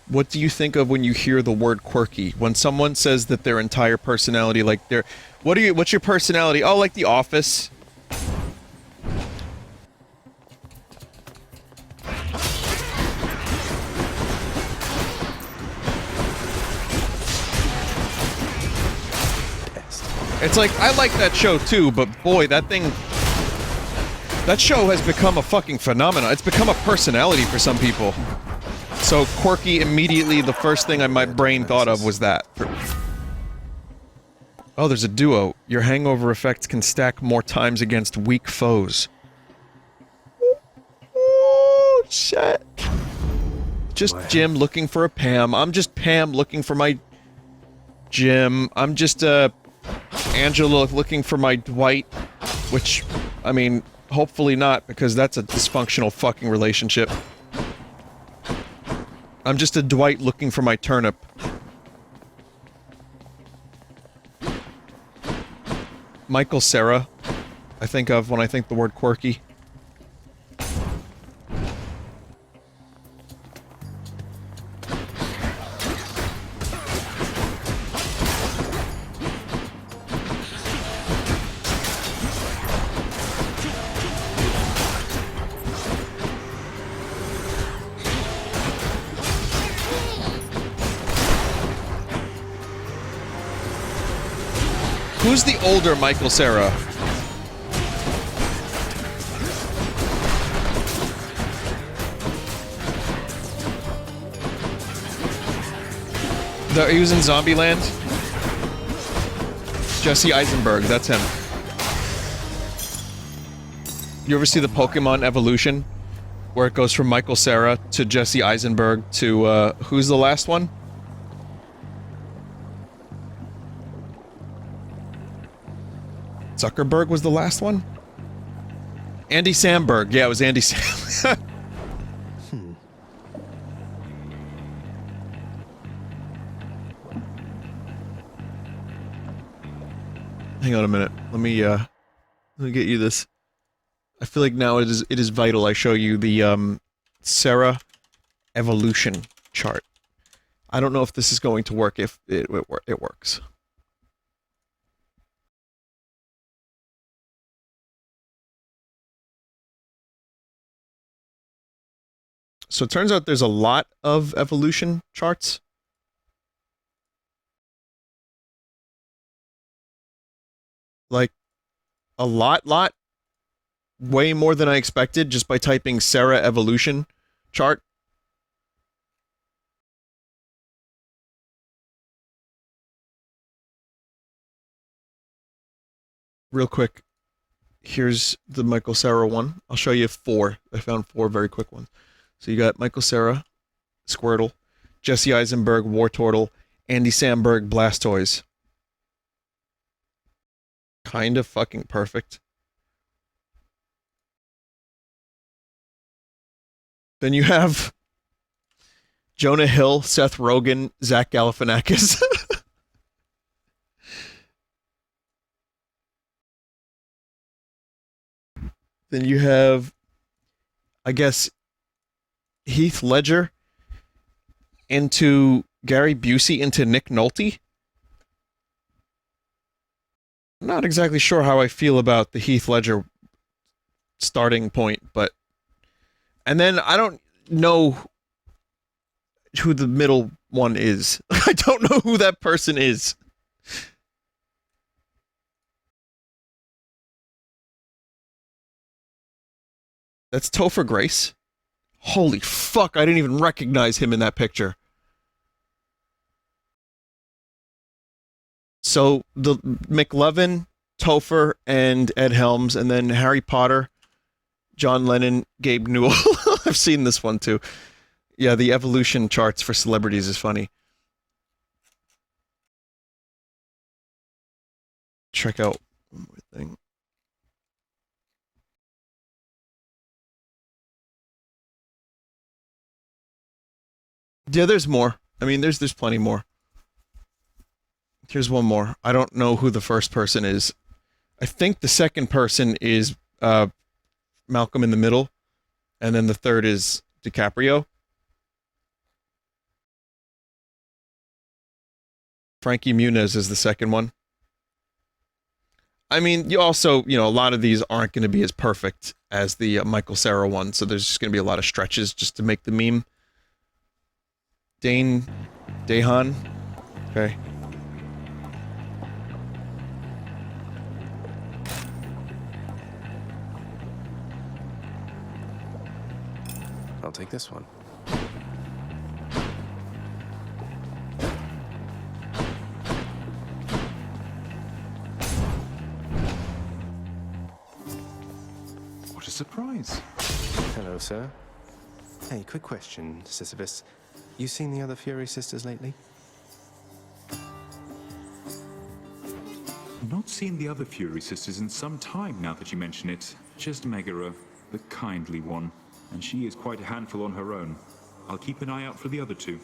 What do you think of when you hear the word quirky? When someone says that their entire personality, like their, what's your personality? Oh, like The Office. It's like, I like that show too, but boy, that show has become a fucking phenomenon. It's become a personality for some people. So quirky, immediately the first thing my brain thought of was that. Oh, there's a duo. Your hangover effects can stack more times against weak foes. Oh, shit. Just Jim looking for a Pam. I'm just Pam looking for my Jim. I'm just, Angela looking for my Dwight. Which, I mean, hopefully not, because that's a dysfunctional fucking relationship. I'm just a Dwight looking for my turnip. Michael Cera, I think of when I think the word quirky. Who's the older Michael Cera? He was in Zombieland? Jesse Eisenberg, that's him. You ever see the Pokemon Evolution? Where it goes from Michael Cera to Jesse Eisenberg to, who's the last one? Zuckerberg was the last one? Andy Samberg. Yeah, it was Andy Sam. Hang on a minute. Let me get you this. I feel like now it is vital I show you the, Cera evolution chart. I don't know if this is going to work, if it works. So it turns out there's a lot of evolution charts. Like, a lot. Way more than I expected just by typing Cera evolution chart. Real quick, here's the Michael Cera one. I'll show you 4. I found 4 very quick ones. So you got Michael Cera, Squirtle, Jesse Eisenberg, Wartortle, Andy Samberg, Blastoise. Kind of fucking perfect. Then you have Jonah Hill, Seth Rogen, Zach Galifianakis. Then you have, I guess, Heath Ledger into Gary Busey into Nick Nolte. I'm not exactly sure how I feel about the Heath Ledger starting point, but... And then I don't know who the middle one is. I don't know who that person is. That's Topher Grace? Holy fuck, I didn't even recognize him in that picture. So, the McLovin, Topher and Ed Helms, and then Harry Potter, John Lennon, Gabe Newell. I've seen this one too. Yeah, the evolution charts for celebrities is funny. Check out one more thing. Yeah, there's more. I mean, there's plenty more. Here's one more. I don't know who the first person is. I think the second person is Malcolm in the Middle, and then the third is DiCaprio. Frankie Muniz is the second one. I mean, you also, you know, a lot of these aren't going to be as perfect as the Michael Cera one, so there's just going to be a lot of stretches just to make the meme. Dahan. Okay. I'll take this one. What a surprise. Hello, sir. Hey, quick question, Sisyphus. You seen the other Fury sisters lately? Not seen the other Fury sisters in some time now that you mention it. Just Megara, the kindly one. And she is quite a handful on her own. I'll keep an eye out for the other two.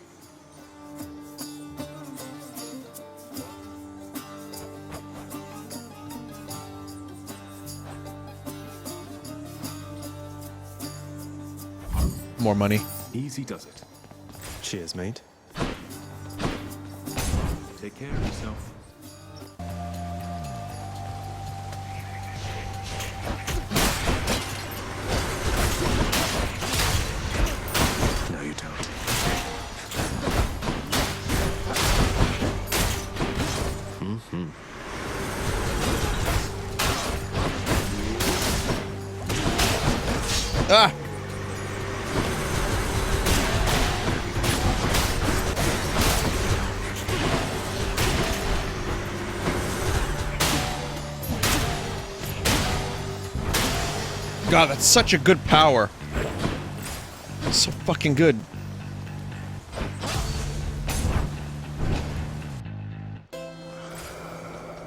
More money. Easy does it. Cheers, mate. Take care of yourself. No, you don't. Mm-hmm. Ah! God, that's such a good power. So fucking good.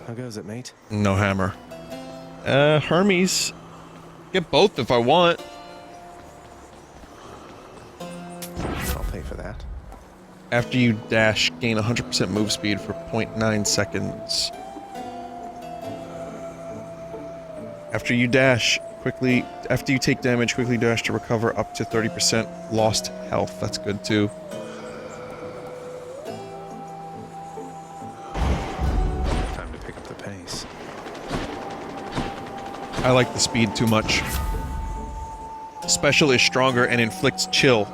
How goes it, mate? No hammer. Hermes. Get both if I want. I'll pay for that. After you dash, gain 100% move speed for 0.9 seconds. After you take damage, quickly dash to recover up to 30% lost health. That's good too. Time to pick up the pace. I like the speed too much. Special is stronger and inflicts chill.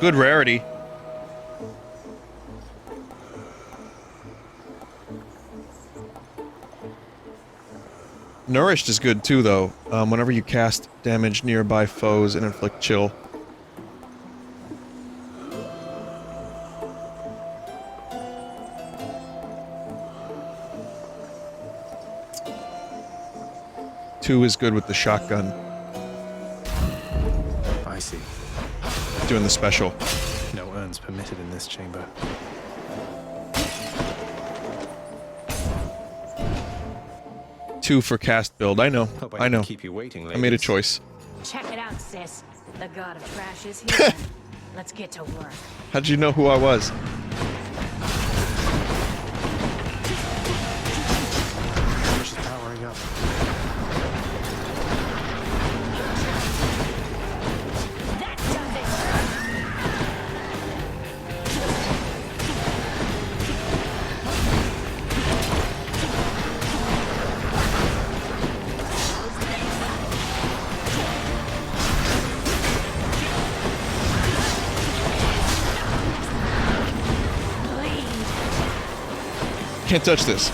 Good rarity. Nourished is good too, though. Whenever you cast damage nearby foes and inflict chill. Two is good with the shotgun. I see. Doing the special. No urns permitted in this chamber. Two for cast build. I know. Hope I know. didn't keep you waiting, I made a choice. Check it out, sis. The god of trash is here. Let's get to work. How'd you know who I was? She's powering up. That does it! Can't touch this.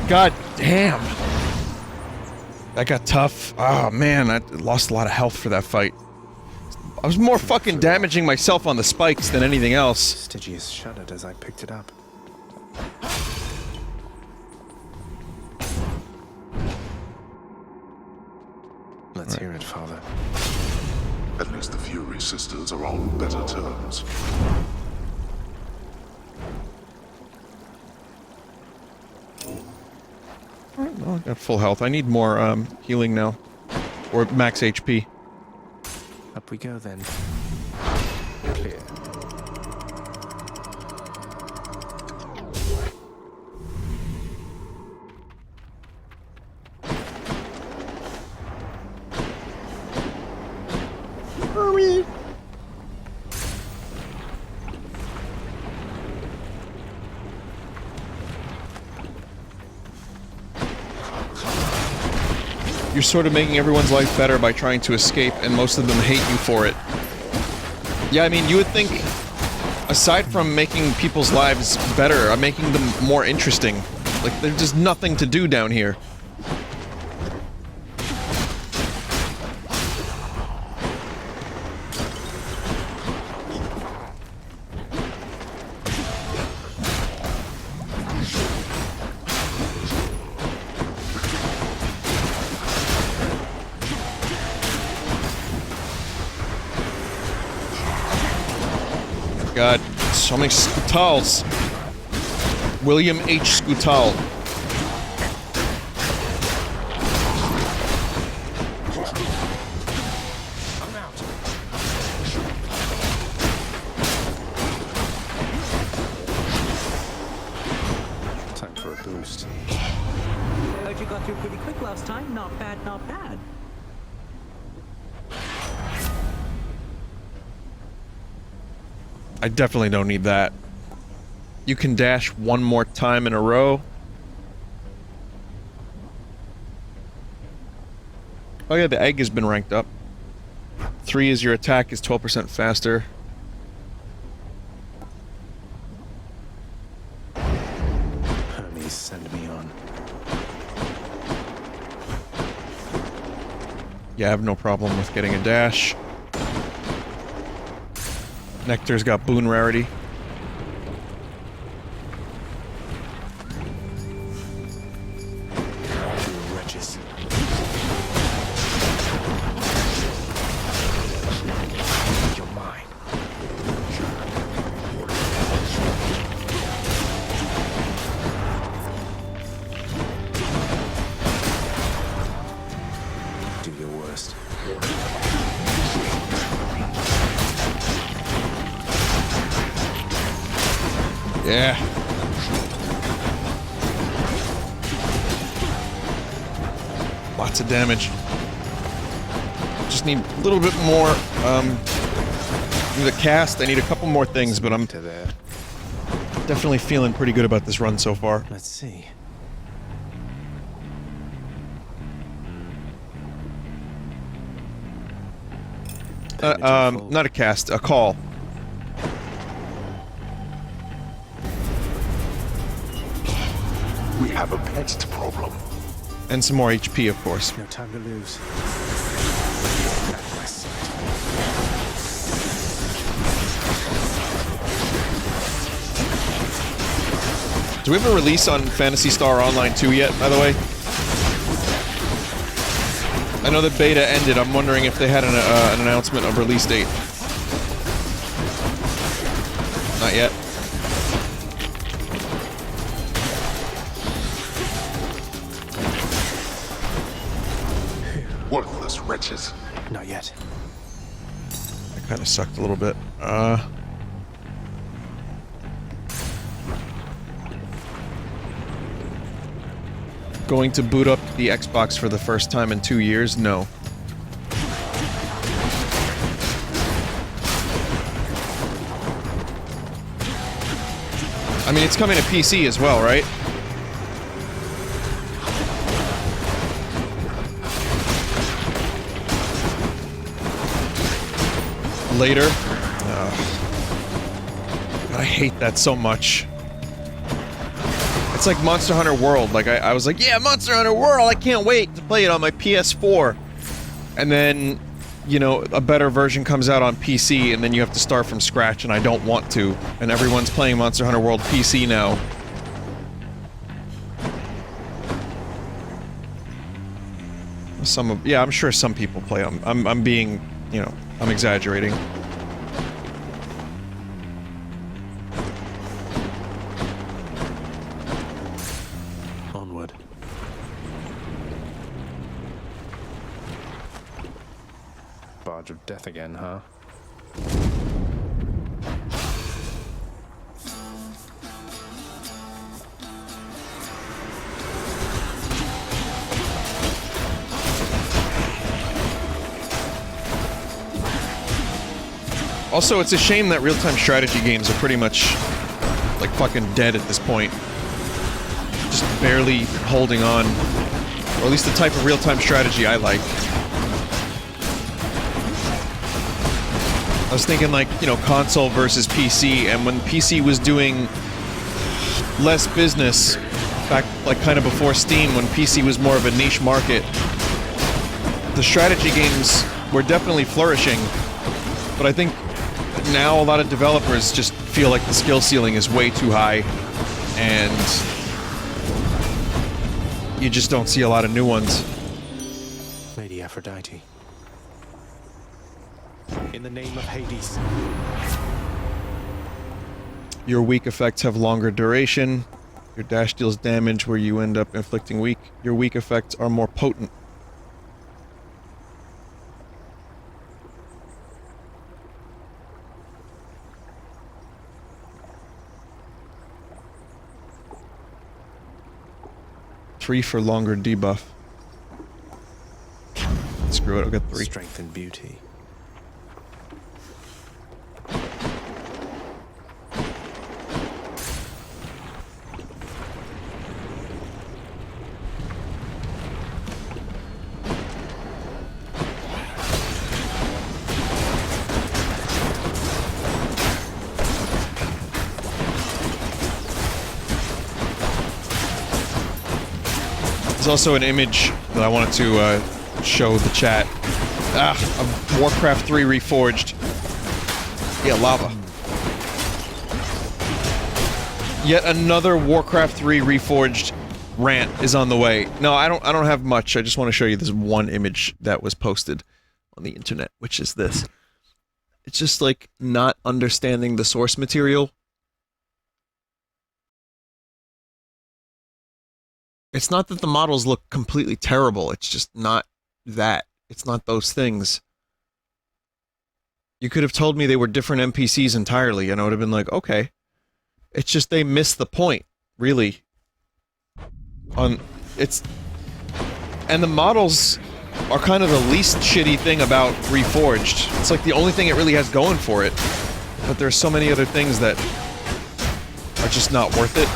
God damn. That got tough. Oh man, I lost a lot of health for that fight. I was more fucking damaging myself on the spikes than anything else. Stygius shuddered as I picked it up. Let's hear it, Father. At least the Fury sisters are on better terms. Alright, well, I got full health. I need more healing now. Or max HP. Up we go then. Clear. Hurry! You're sort of making everyone's life better by trying to escape, and most of them hate you for it. Yeah, I mean, you would think, aside from making people's lives better, I'm making them more interesting. Like, there's just nothing to do down here. God, so many Scutals. William H. Scutal. Time for a boost. Heard you got through pretty quick last time. Not bad, not bad. I definitely don't need that. You can dash one more time in a row. Oh yeah, the egg has been ranked up. 3 is your attack is 12% faster. Hermes, send me on. Yeah, I have no problem with getting a dash. Nectar's got boon rarity. Wretches. You're mine. Do your worst. Yeah. Lots of damage. Just need a little bit more, need a cast. I need a couple more things, but I'm definitely feeling pretty good about this run so far. Let's see. Not a cast, a call. We have a pest problem. And some more HP, of course. No time to lose. Do we have a release on Phantasy Star Online 2 yet, by the way? I know the beta ended. I'm wondering if they had an announcement of release date. Not yet. Worthless wretches. Not yet. That kind of sucked a little bit. Going to boot up the Xbox for the first time in 2 years? No. I mean, it's coming to PC as well, right? Later. God, I hate that so much. It's It's like Monster Hunter World. Like, I was like, yeah, Monster Hunter World! I can't wait to play it on my PS4. And then, you know, a better version comes out on PC, and then you have to start from scratch, and I don't want to. And everyone's playing Monster Hunter World PC now. Yeah, I'm sure some people play them. I'm being, you know, I'm exaggerating. Onward. Barge of death again, huh? Also, it's a shame that real-time strategy games are pretty much, like, fucking dead at this point. Just barely holding on. Or at least the type of real-time strategy I like. I was thinking, like, you know, console versus PC, and when PC was doing less business, back, like, kind of before Steam, when PC was more of a niche market, the strategy games were definitely flourishing, but I think now a lot of developers just feel like the skill ceiling is way too high, and you just don't see a lot of new ones. Lady Aphrodite. In the name of Hades. Your weak effects have longer duration. Your dash deals damage where you end up inflicting weak. Your weak effects are more potent. Three for longer debuff. Screw it, I'll get 3. Strength and beauty. There's also an image that I wanted to show the chat. Of Warcraft 3 Reforged. Yeah, lava. Yet another Warcraft 3 Reforged rant is on the way. No, I don't have much. I just want to show you this one image that was posted on the internet, which is this. It's just like not understanding the source material. It's not that the models look completely terrible, it's just not that. It's not those things. You could have told me they were different NPCs entirely, and I would have been like, okay. It's just they missed the point, really. And the models are kind of the least shitty thing about Reforged. It's like the only thing it really has going for it. But there's so many other things that are just not worth it.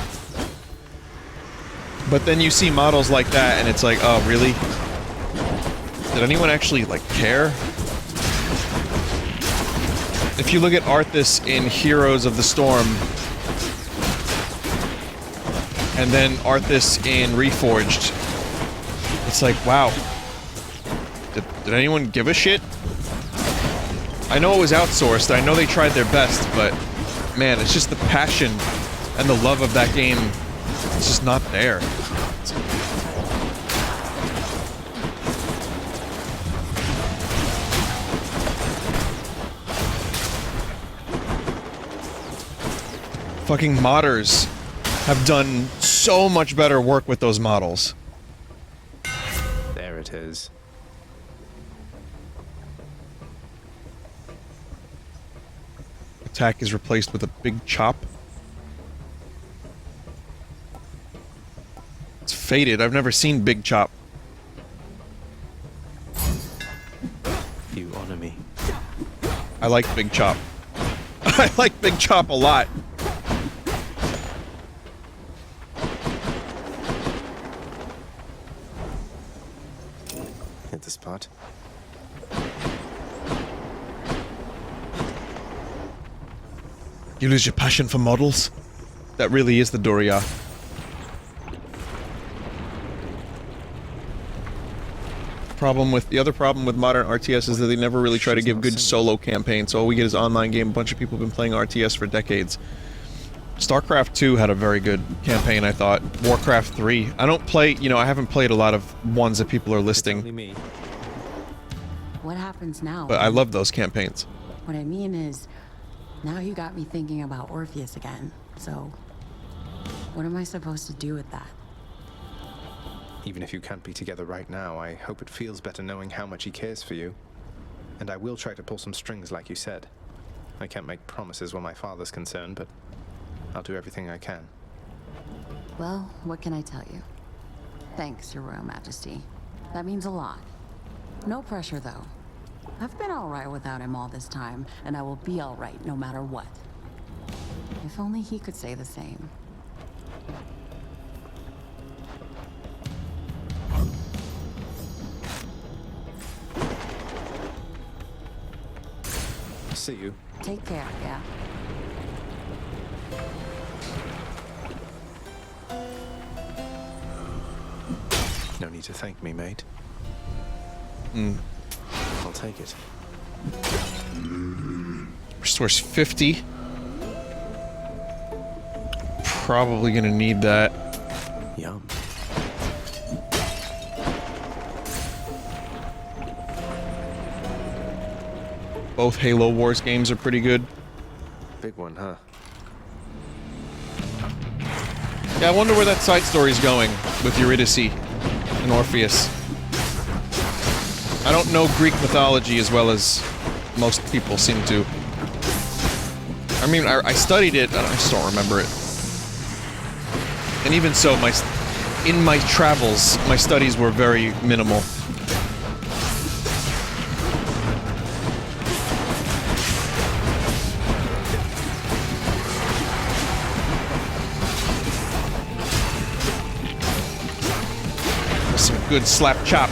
But then you see models like that, and it's like, oh, really? Did anyone actually, like, care? If you look at Arthas in Heroes of the Storm, and then Arthas in Reforged, it's like, wow. Did anyone give a shit? I know it was outsourced, I know they tried their best, but man, it's just the passion and the love of that game. It's just not there. Fucking modders have done so much better work with those models. There it is. Attack is replaced with a big chop. It's faded. I've never seen big chop. You honor me. I like big chop. I like big chop a lot. Hit the spot. You lose your passion for models? That really is the Doria. The other problem with modern RTS is that they never really try to give good solo campaigns. So all we get is online game. A bunch of people have been playing RTS for decades. StarCraft 2 had a very good campaign, I thought. Warcraft 3. I don't play, you know, I haven't played a lot of ones that people are listing. What happens now? But I love those campaigns. What I mean is, now you got me thinking about Orpheus again. So, what am I supposed to do with that? Even if you can't be together right now, I hope it feels better knowing how much he cares for you. And I will try to pull some strings like you said. I can't make promises where my father's concerned, but I'll do everything I can. Well, what can I tell you? Thanks, Your Royal Majesty. That means a lot. No pressure, though. I've been alright without him all this time, and I will be alright no matter what. If only he could say the same. See you. Take care, yeah? No need to thank me, mate. I'll take it. Restores 50. Probably gonna need that. Yum. Both Halo Wars games are pretty good. Big one, huh? Yeah, I wonder where that side story's going with Eurydice and Orpheus. I don't know Greek mythology as well as most people seem to. I mean, I studied it, and I just don't remember it. And even so, in my travels, my studies were very minimal. Some good slap chop.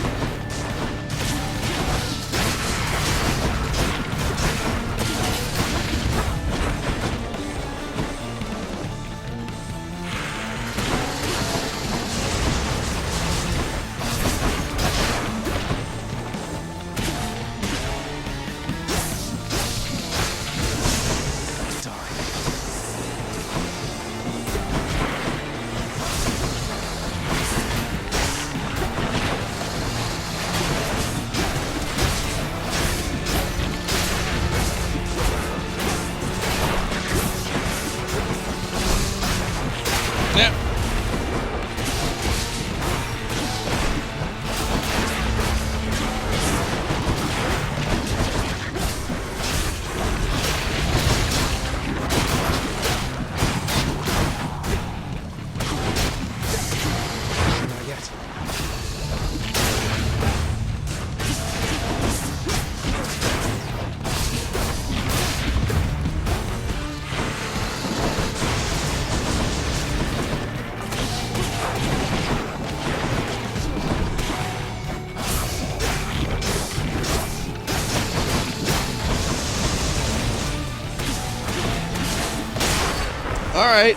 Alright.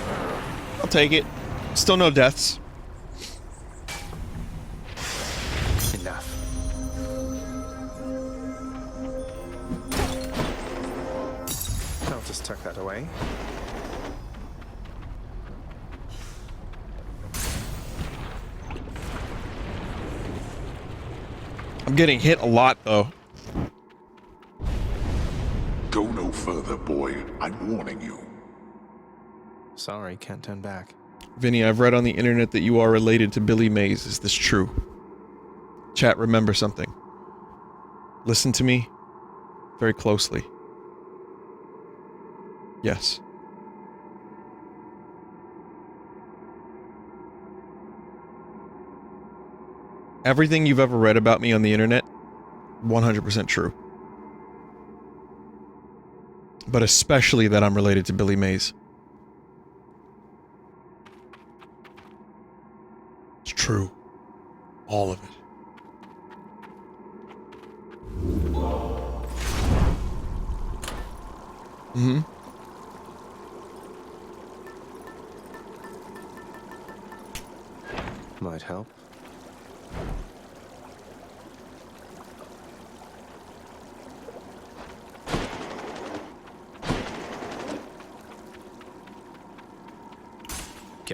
I'll take it. Still no deaths. Enough. I'll just tuck that away. I'm getting hit a lot, though. Go no further, boy. I'm warning you. Sorry, can't turn back. Vinny, I've read on the internet that you are related to Billy Mays. Is this true? Chat, remember something. Listen to me very closely. Yes. Everything you've ever read about me on the internet, 100% true. But especially that I'm related to Billy Mays. It's true. All of it. Mm-hmm. Might help.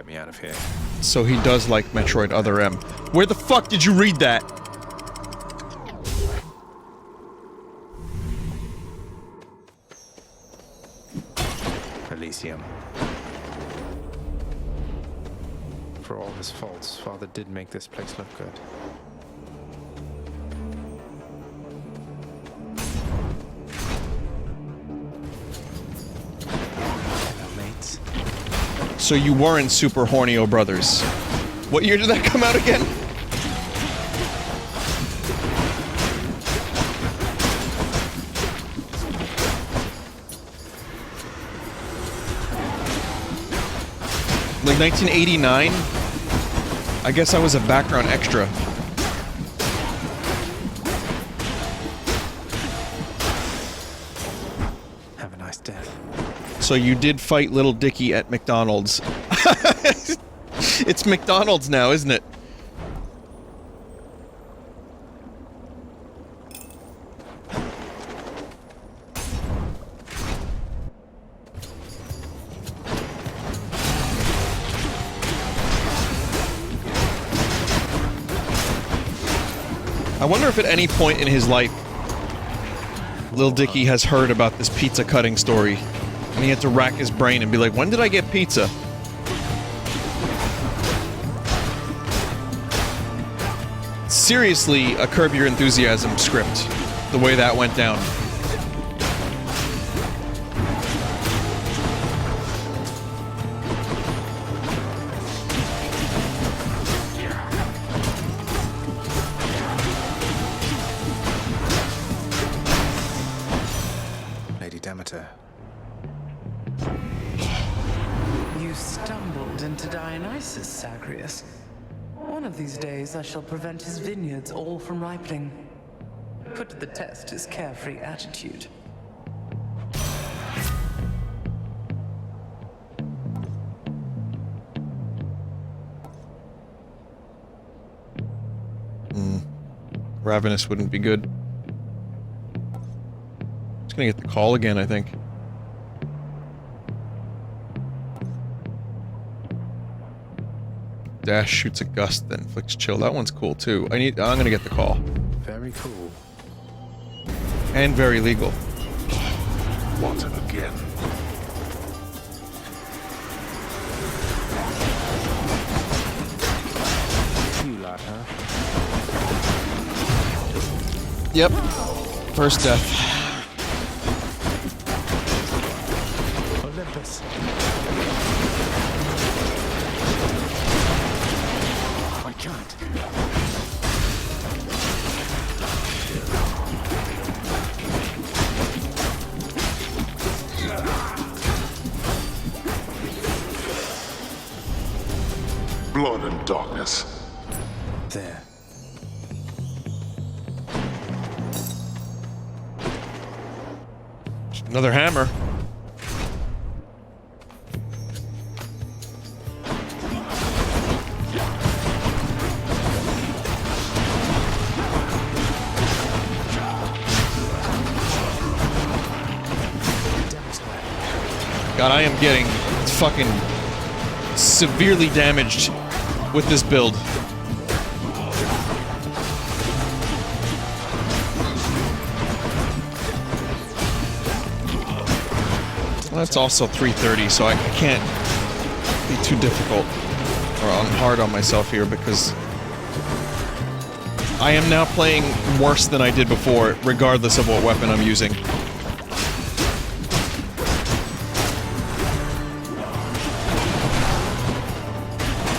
get me out of here. So he does like Metroid Other M. Where the fuck did you read that? Elysium. For all his faults, Father did make this place look good. Hello, mates. So you weren't Super Hornio Brothers. What year did that come out again? Like 1989? I guess I was a background extra. Have a nice death. So you did fight Little Dicky at McDonald's. It's McDonald's now, isn't it? I wonder if at any point in his life, Lil Dicky has heard about this pizza cutting story, and he had to rack his brain and be like, when did I get pizza? Seriously, a Curb Your Enthusiasm script, the way that went down. Lady Demeter. You stumbled into Dionysus, Zagreus. One of these days I shall prevent his vineyards all from ripening. Put to the test his carefree attitude. Ravenous wouldn't be good. Just gonna get the call again, I think. Dash shoots a gust, then inflicts chill. That one's cool too. I'm gonna get the call. Very cool. And very legal. Want him again? You lot, huh? Yep. First death. Olympus. I can't. Blood and darkness. There. Another hammer. God, I am getting fucking severely damaged with this build. That's also 330, so I can't be too difficult or hard on myself here because I am now playing worse than I did before, regardless of what weapon I'm using.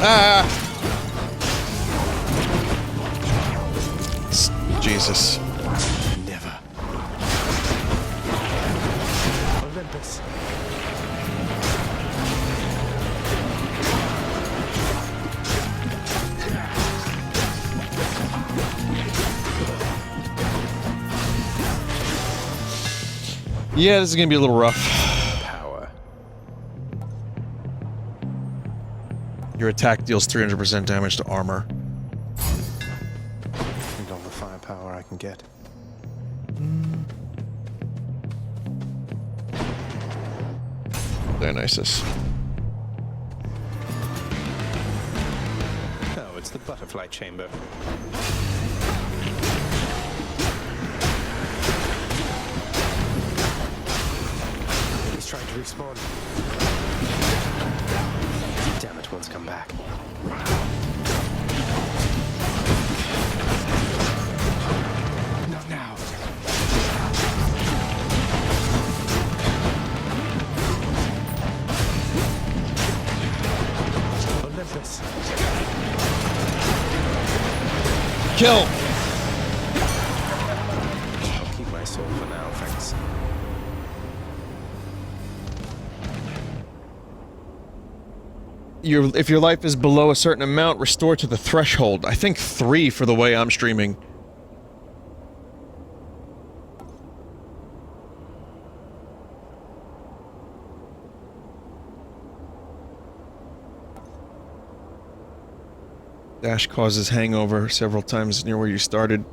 Ah! Jesus. Never. Olympus. Yeah, this is gonna be a little rough. Power. Your attack deals 300% damage to armor. Need all the firepower I can get. Dionysus. It's the butterfly chamber. He's trying to respawn. Damn it, one's come back. Not now. Olympus. Kill! I'll keep my soul for now, thanks. If your life is below a certain amount, restore to the threshold. I think 3 for the way I'm streaming. Dash causes hangover several times near where you started.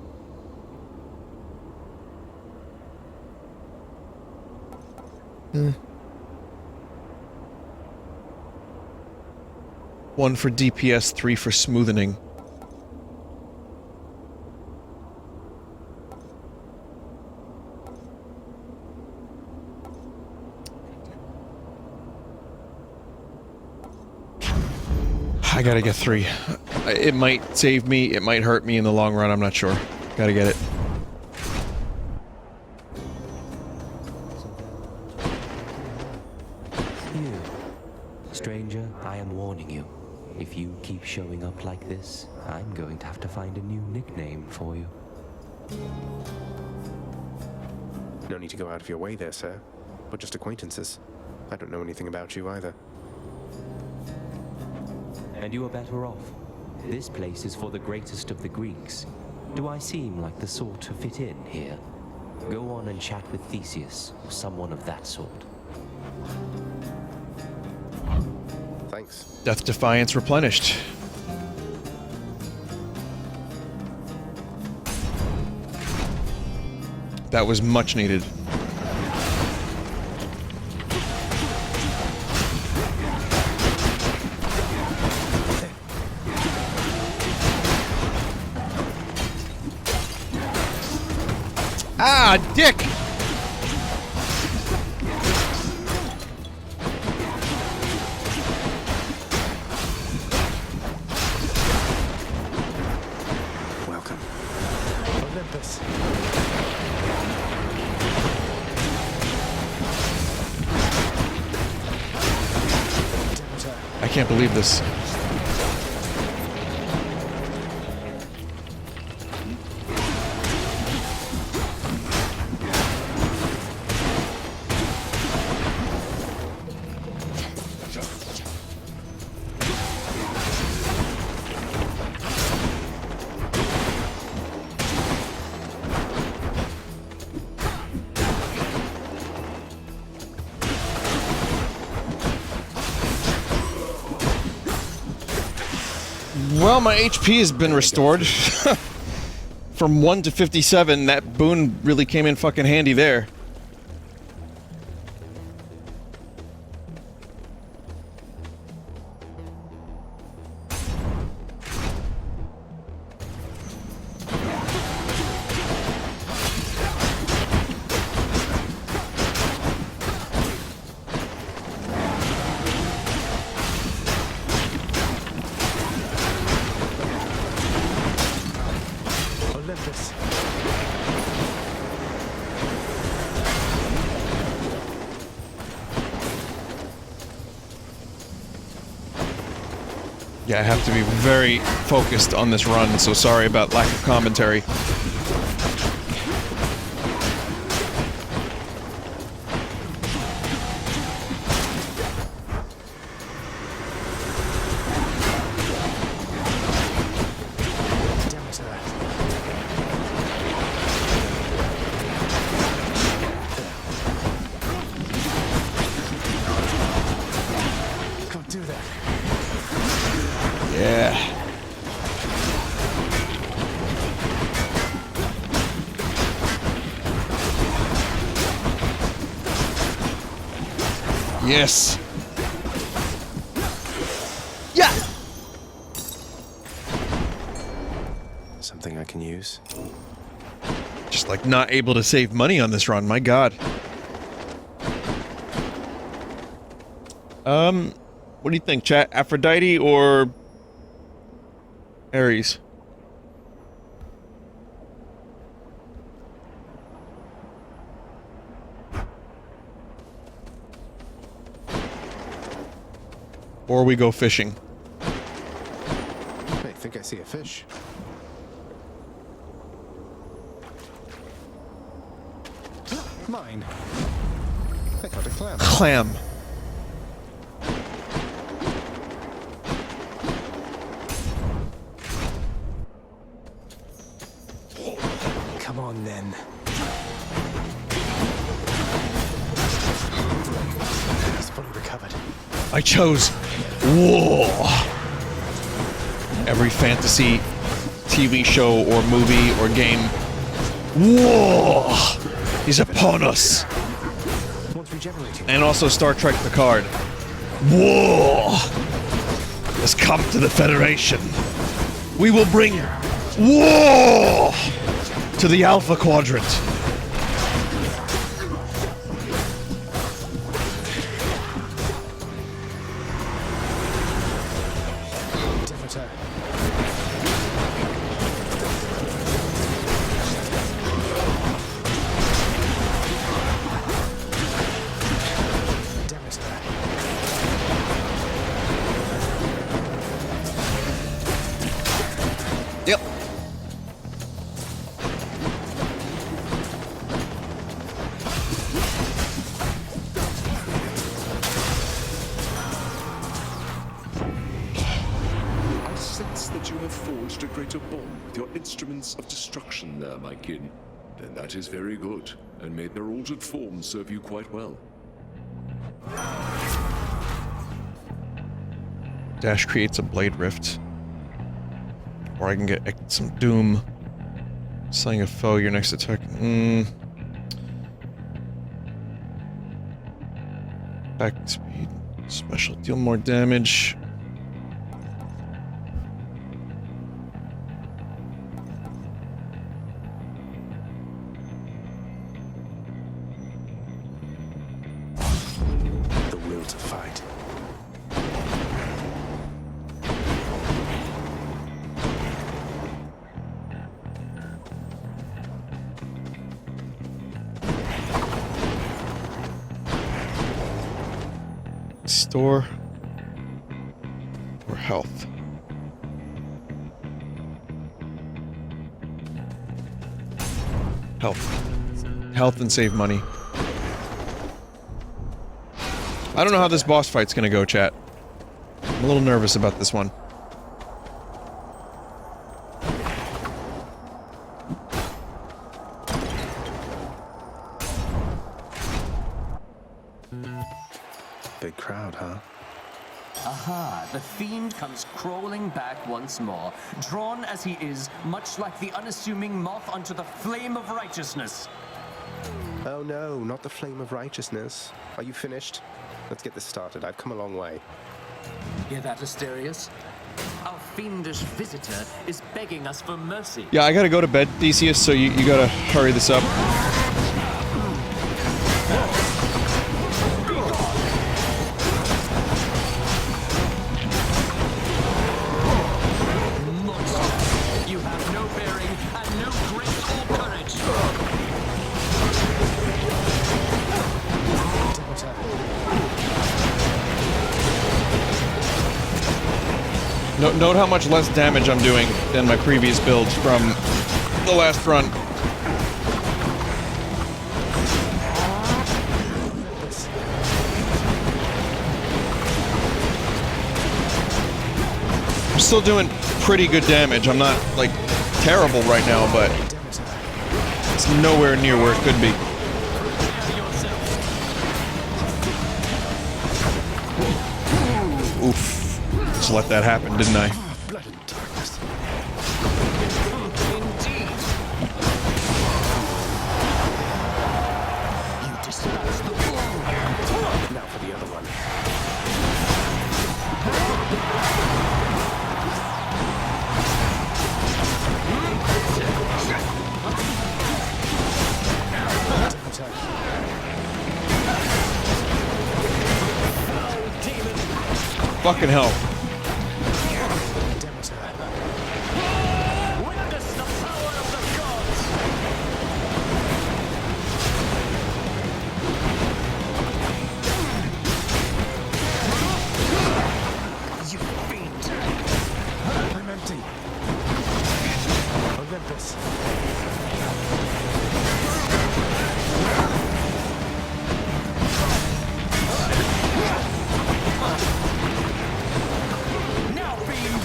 One for DPS, 3 for smoothing. I gotta get 3. It might save me, it might hurt me in the long run, I'm not sure. Gotta get it. You. Stranger, I am warning you. If you keep showing up like this, I'm going to have to find a new nickname for you. No need to go out of your way there, sir. We're just acquaintances. I don't know anything about you either. And you are better off. This place is for the greatest of the Greeks. Do I seem like the sort to fit in here? Go on and chat with Theseus, or someone of that sort. Thanks. Death Defiance replenished. That was much needed. Ah, dick! Welcome. Olympus. I can't believe this. Well, my HP has been restored. From 1 to 57, that boon really came in fucking handy there. Olympus. Yeah, I have to be very focused on this run, so sorry about lack of commentary. Can't do that. Yeah. Yes. Yeah. Something I can use. Just like not able to save money on this run, my god. What do you think, chat? Aphrodite or Ares? Or we go fishing. I think I see a fish. Mine. I caught a clam. Clam. Come on then. He's fully recovered. I chose war. Every fantasy TV show or movie or game. War is upon us. And also Star Trek Picard. War has come to the Federation. We will bring war to the Alpha Quadrant. Yep. I sense that you have forged a greater bond with your instruments of destruction there, my kin. Then that is very good, and may their altered forms serve you quite well. Dash creates a blade rift. Or I can get some doom. Slaying a foe, your next attack. Back speed. Special. Deal more damage. The will to fight. Store or health. Health and save money. I don't know how this boss fight's gonna go, chat. I'm a little nervous about this one. Big crowd, huh? Aha, the fiend comes crawling back once more, drawn as he is, much like the unassuming moth unto the flame of righteousness. Oh no, not the flame of righteousness. Are you finished? Let's get this started. I've come a long way. Hear that, Asterius? Our fiendish visitor is begging us for mercy. Yeah, I gotta go to bed, Theseus, so you gotta hurry this up. You have no bearing and no grace or courage. Note how much less damage I'm doing than my previous builds from the last run. I'm still doing pretty good damage. I'm not, like, terrible right now, but it's nowhere near where it could be. Oof. Just let that happen, didn't I? Blood and darkness. You dispatch the blow. Now for the other one. Fucking hell. Witness the power of the gods! You fiend! I'm empty. Olympus. Now, fiend!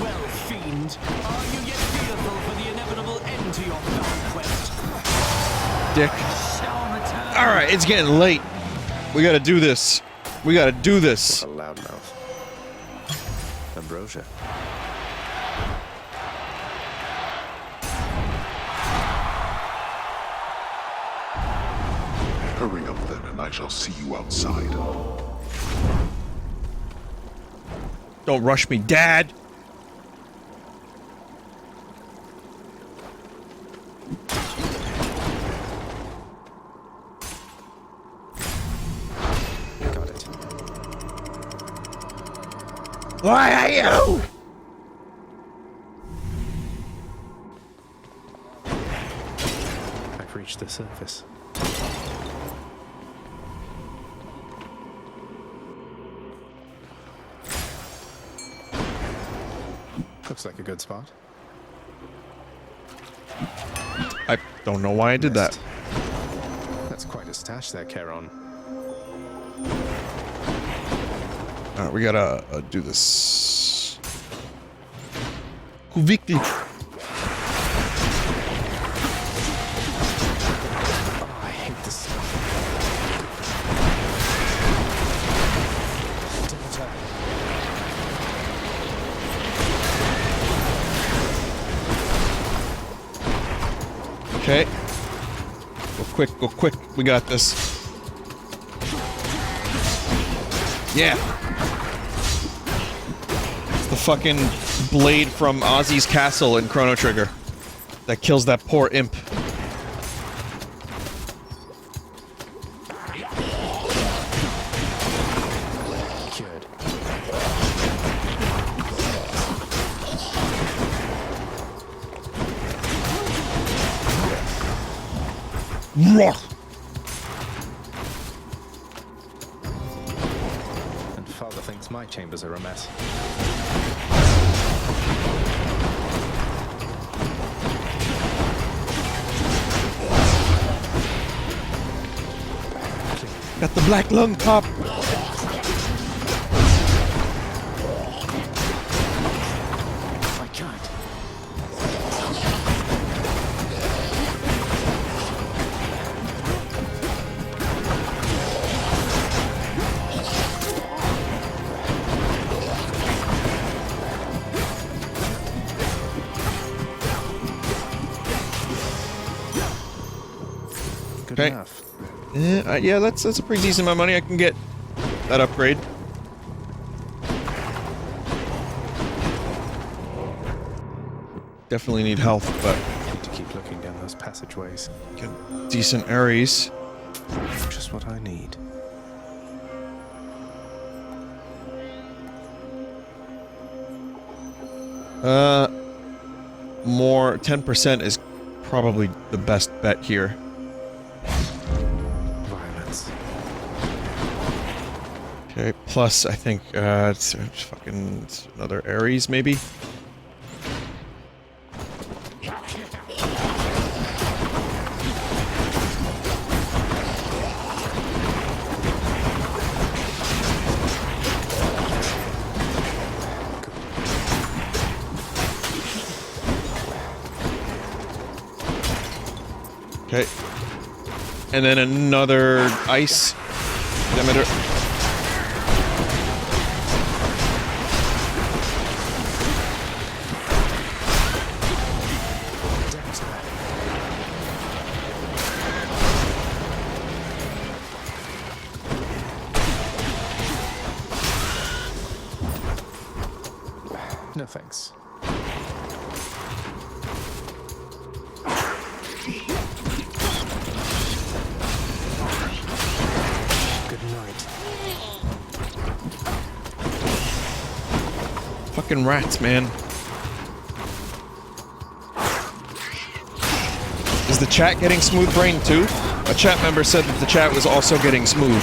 Well, fiend, are you yet fearful for the inevitable end to your foul quest? Dick. Alright, it's getting late. We gotta do this. We gotta do this. A loudmouth. Ambrosia. Hurry up then, and I shall see you outside. Don't rush me, Dad. Got it. Why are you? I've reached the surface. Looks like a good spot. I don't know why I did that. That's quite a stash there, Charon. Alright, we gotta do this. Kuviki. Oh, I hate this stuff. Okay. Go quick, go quick. We got this. Yeah. It's the fucking blade from Ozzy's castle in Chrono Trigger that kills that poor imp. Cured. Roar. And father thinks my chambers are a mess. Got the black lung pop. I can't. Good Okay. enough. Yeah, that's a pretty decent amount of money I can get. That upgrade. Definitely need health, but Need to keep looking down those passageways. get decent Ares. Just what I need. More 10% is probably the best bet here. Violence. Okay, plus I think it's fucking another Ares maybe. Okay. And then another ice emitter. No thanks. Good night. Fucking rats, man. Is the chat getting smooth brain too? A chat member said that the chat was also getting smooth.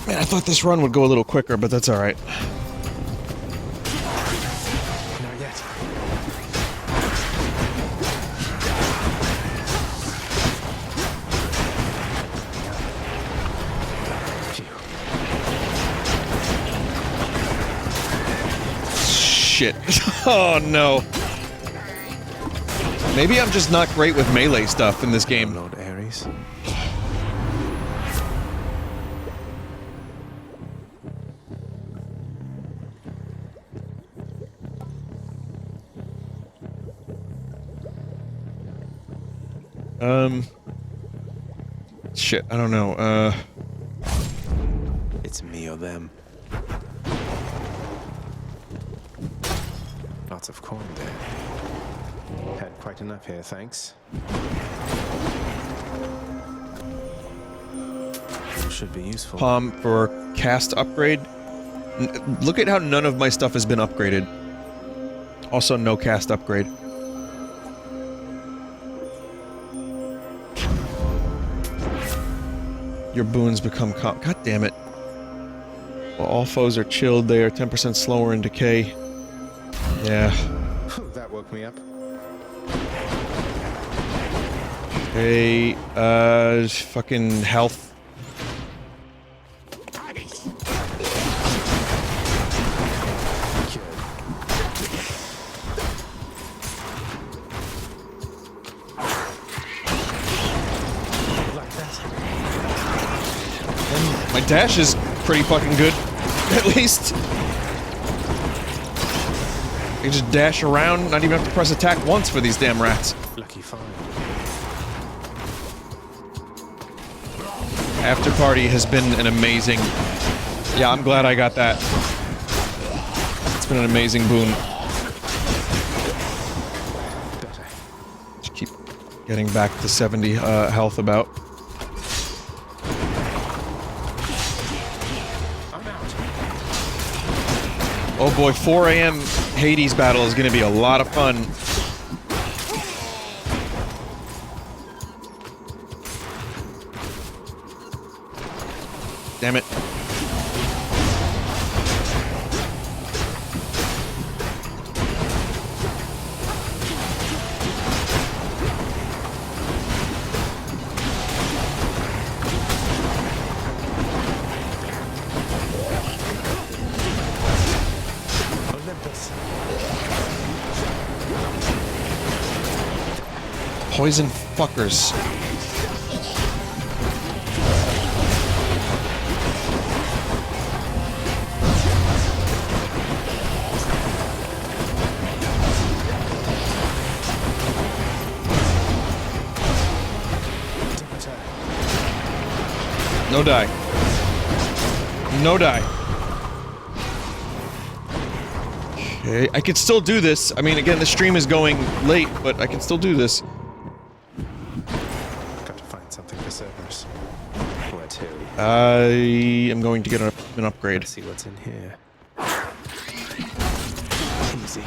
Man, I thought this run would go a little quicker, but that's alright. Not yet. Shit. Oh no. Maybe I'm just not great with melee stuff in this game. Lord Ares. Shit, I don't know, It's me or them. Lots of corn there. Had quite enough here, thanks. Should be useful. Palm for cast upgrade. Look at how none of my stuff has been upgraded. Also, no cast upgrade. Your boons become God damn it. Well, all foes are chilled. They are 10% slower in decay. Yeah. That woke me up. Hey, fucking health. My dash is pretty fucking good, at least. I can just dash around, not even have to press attack once for these damn rats. Lucky find. After Party has been an amazing... Yeah, I'm glad I got that. It's been an amazing boon. Just keep getting back to 70 health about. Oh boy, 4 AM Hades battle is gonna be a lot of fun. Damn it. Poison fuckers. No die. No die. Okay, I can still do this. I mean, again, the stream is going late, but I can still do this. Got to find something for Cerberus. Where to? I am going to get an upgrade. Let's see what's in here. Easy.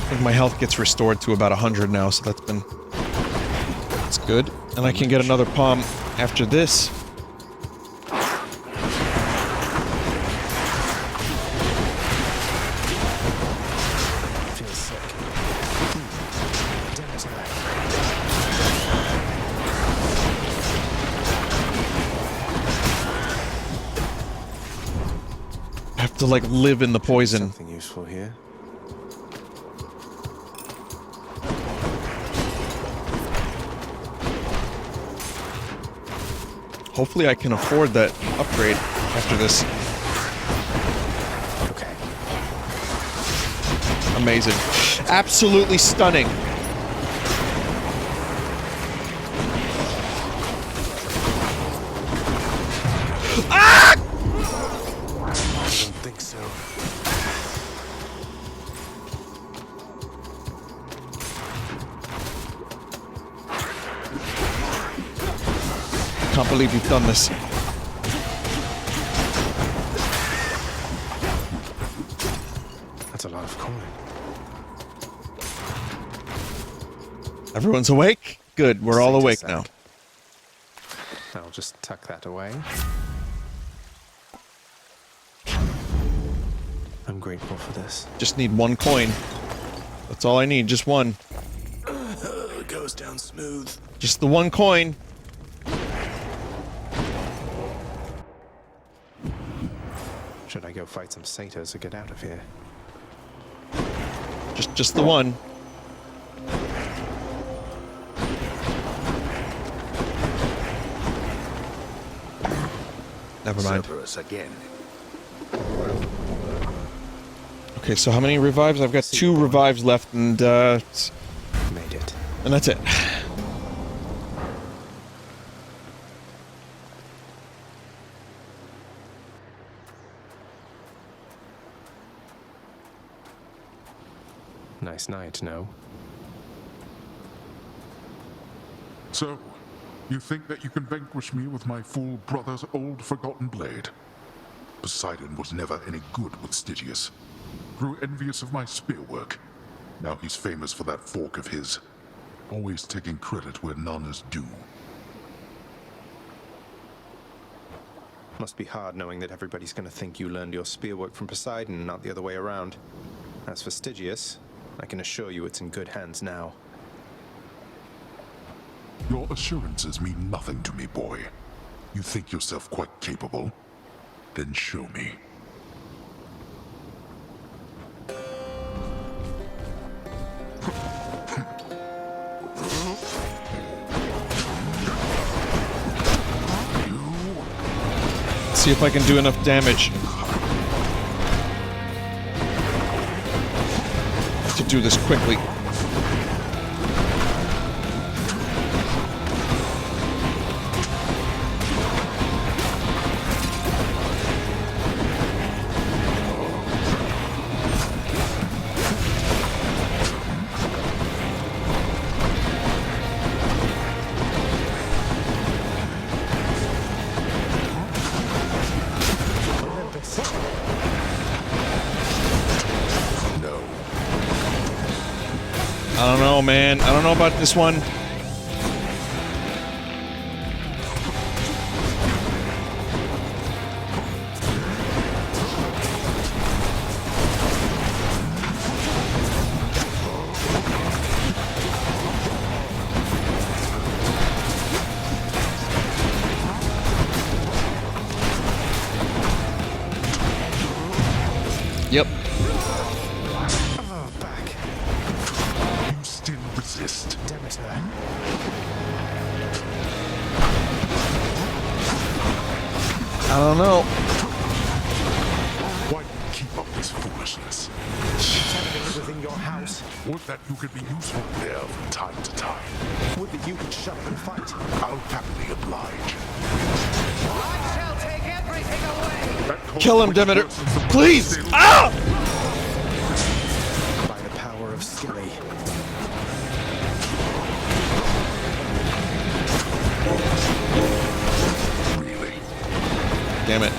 I think my health gets restored to about 100 now, so that's good. And I can get another palm after this. Feels sick. Damn it, I have to, like, live in the poison. Something useful here. Hopefully I can afford that upgrade after this. Okay. Amazing. Absolutely stunning. Ah! I don't think so. Can't believe you've done this. That's a lot of coin. Everyone's awake? Good, we're all awake now. I'll just tuck that away. I'm grateful for this. Just need one coin. That's all I need, just one. It goes down smooth. Just the one coin. Should I go fight some satyrs or get out of here? Just the one. Never mind. Cerberus again. Okay, so how many revives? I've got 2 revives left, and made it. And that's it. Nice night, no? So, you think that you can vanquish me with my fool brother's old forgotten blade? Poseidon was never any good with Stygius. Grew envious of my spearwork. Now he's famous for that fork of his. Always taking credit where none is due. Must be hard knowing that everybody's gonna think you learned your spearwork from Poseidon, not the other way around. As for Stygius, I can assure you it's in good hands now. Your assurances mean nothing to me, boy. You think yourself quite capable? Then show me. See if I can do enough damage to do this quickly. I don't know, man. I don't know about this one. Yep. Resist. Demeter. I don't know. Why do you keep up this foolishness? Within your house. Would that you could be useful there from time to time. Would that you could shut up and fight. I'll happily oblige. I shall take everything away. Kill him, Demeter. Please! Ah! By the power of Skilly. Damn it.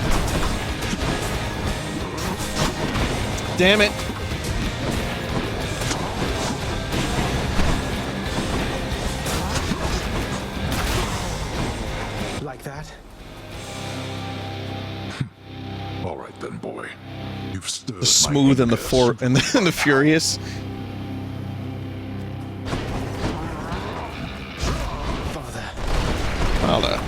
Damn it. Like that? All right then, boy. You've stirred The smooth and the and the furious. Father.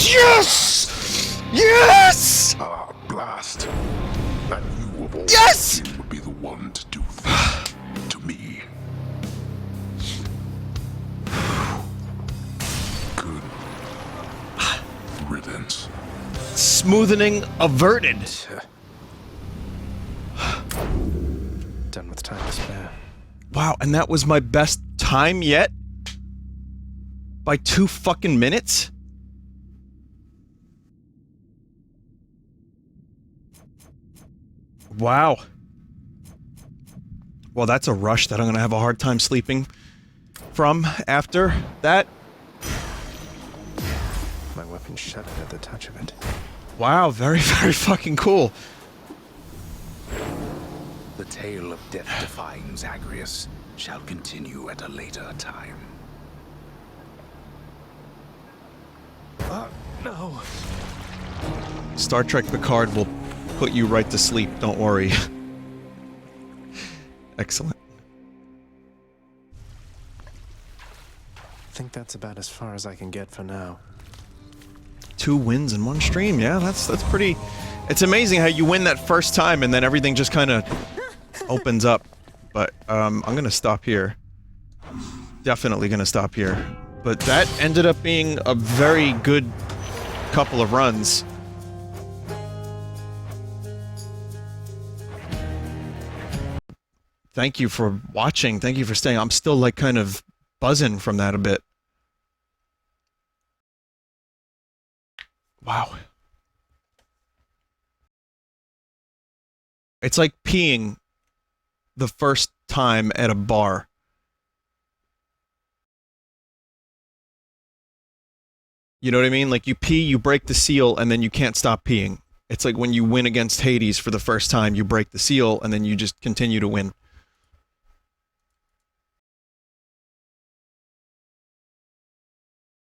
Yes! Yes! Ah, blast. That you of all Yes! kin would be the one to do this to me. Good riddance. Smoothening averted. Done with time to spare. Wow, and that was my best time yet? By 2 fucking minutes? Wow. Well, that's a rush that I'm gonna have a hard time sleeping from after that. My weapon shuddered at the touch of it. Wow, very, very fucking cool. The tale of death-defying Zagreus shall continue at a later time. No. Star Trek Picard will put you right to sleep, don't worry. Excellent. I think that's about as far as I can get for now. 2 wins in 1 stream, yeah, that's pretty... It's amazing how you win that first time and then everything just kind of opens up. But, I'm gonna stop here. Definitely gonna stop here. But that ended up being a very good couple of runs. Thank you for watching. Thank you for staying. I'm still, like, kind of buzzing from that a bit. Wow. It's like peeing the first time at a bar. You know what I mean? Like, you pee, you break the seal, and then you can't stop peeing. It's like when you win against Hades for the first time, you break the seal, and then you just continue to win.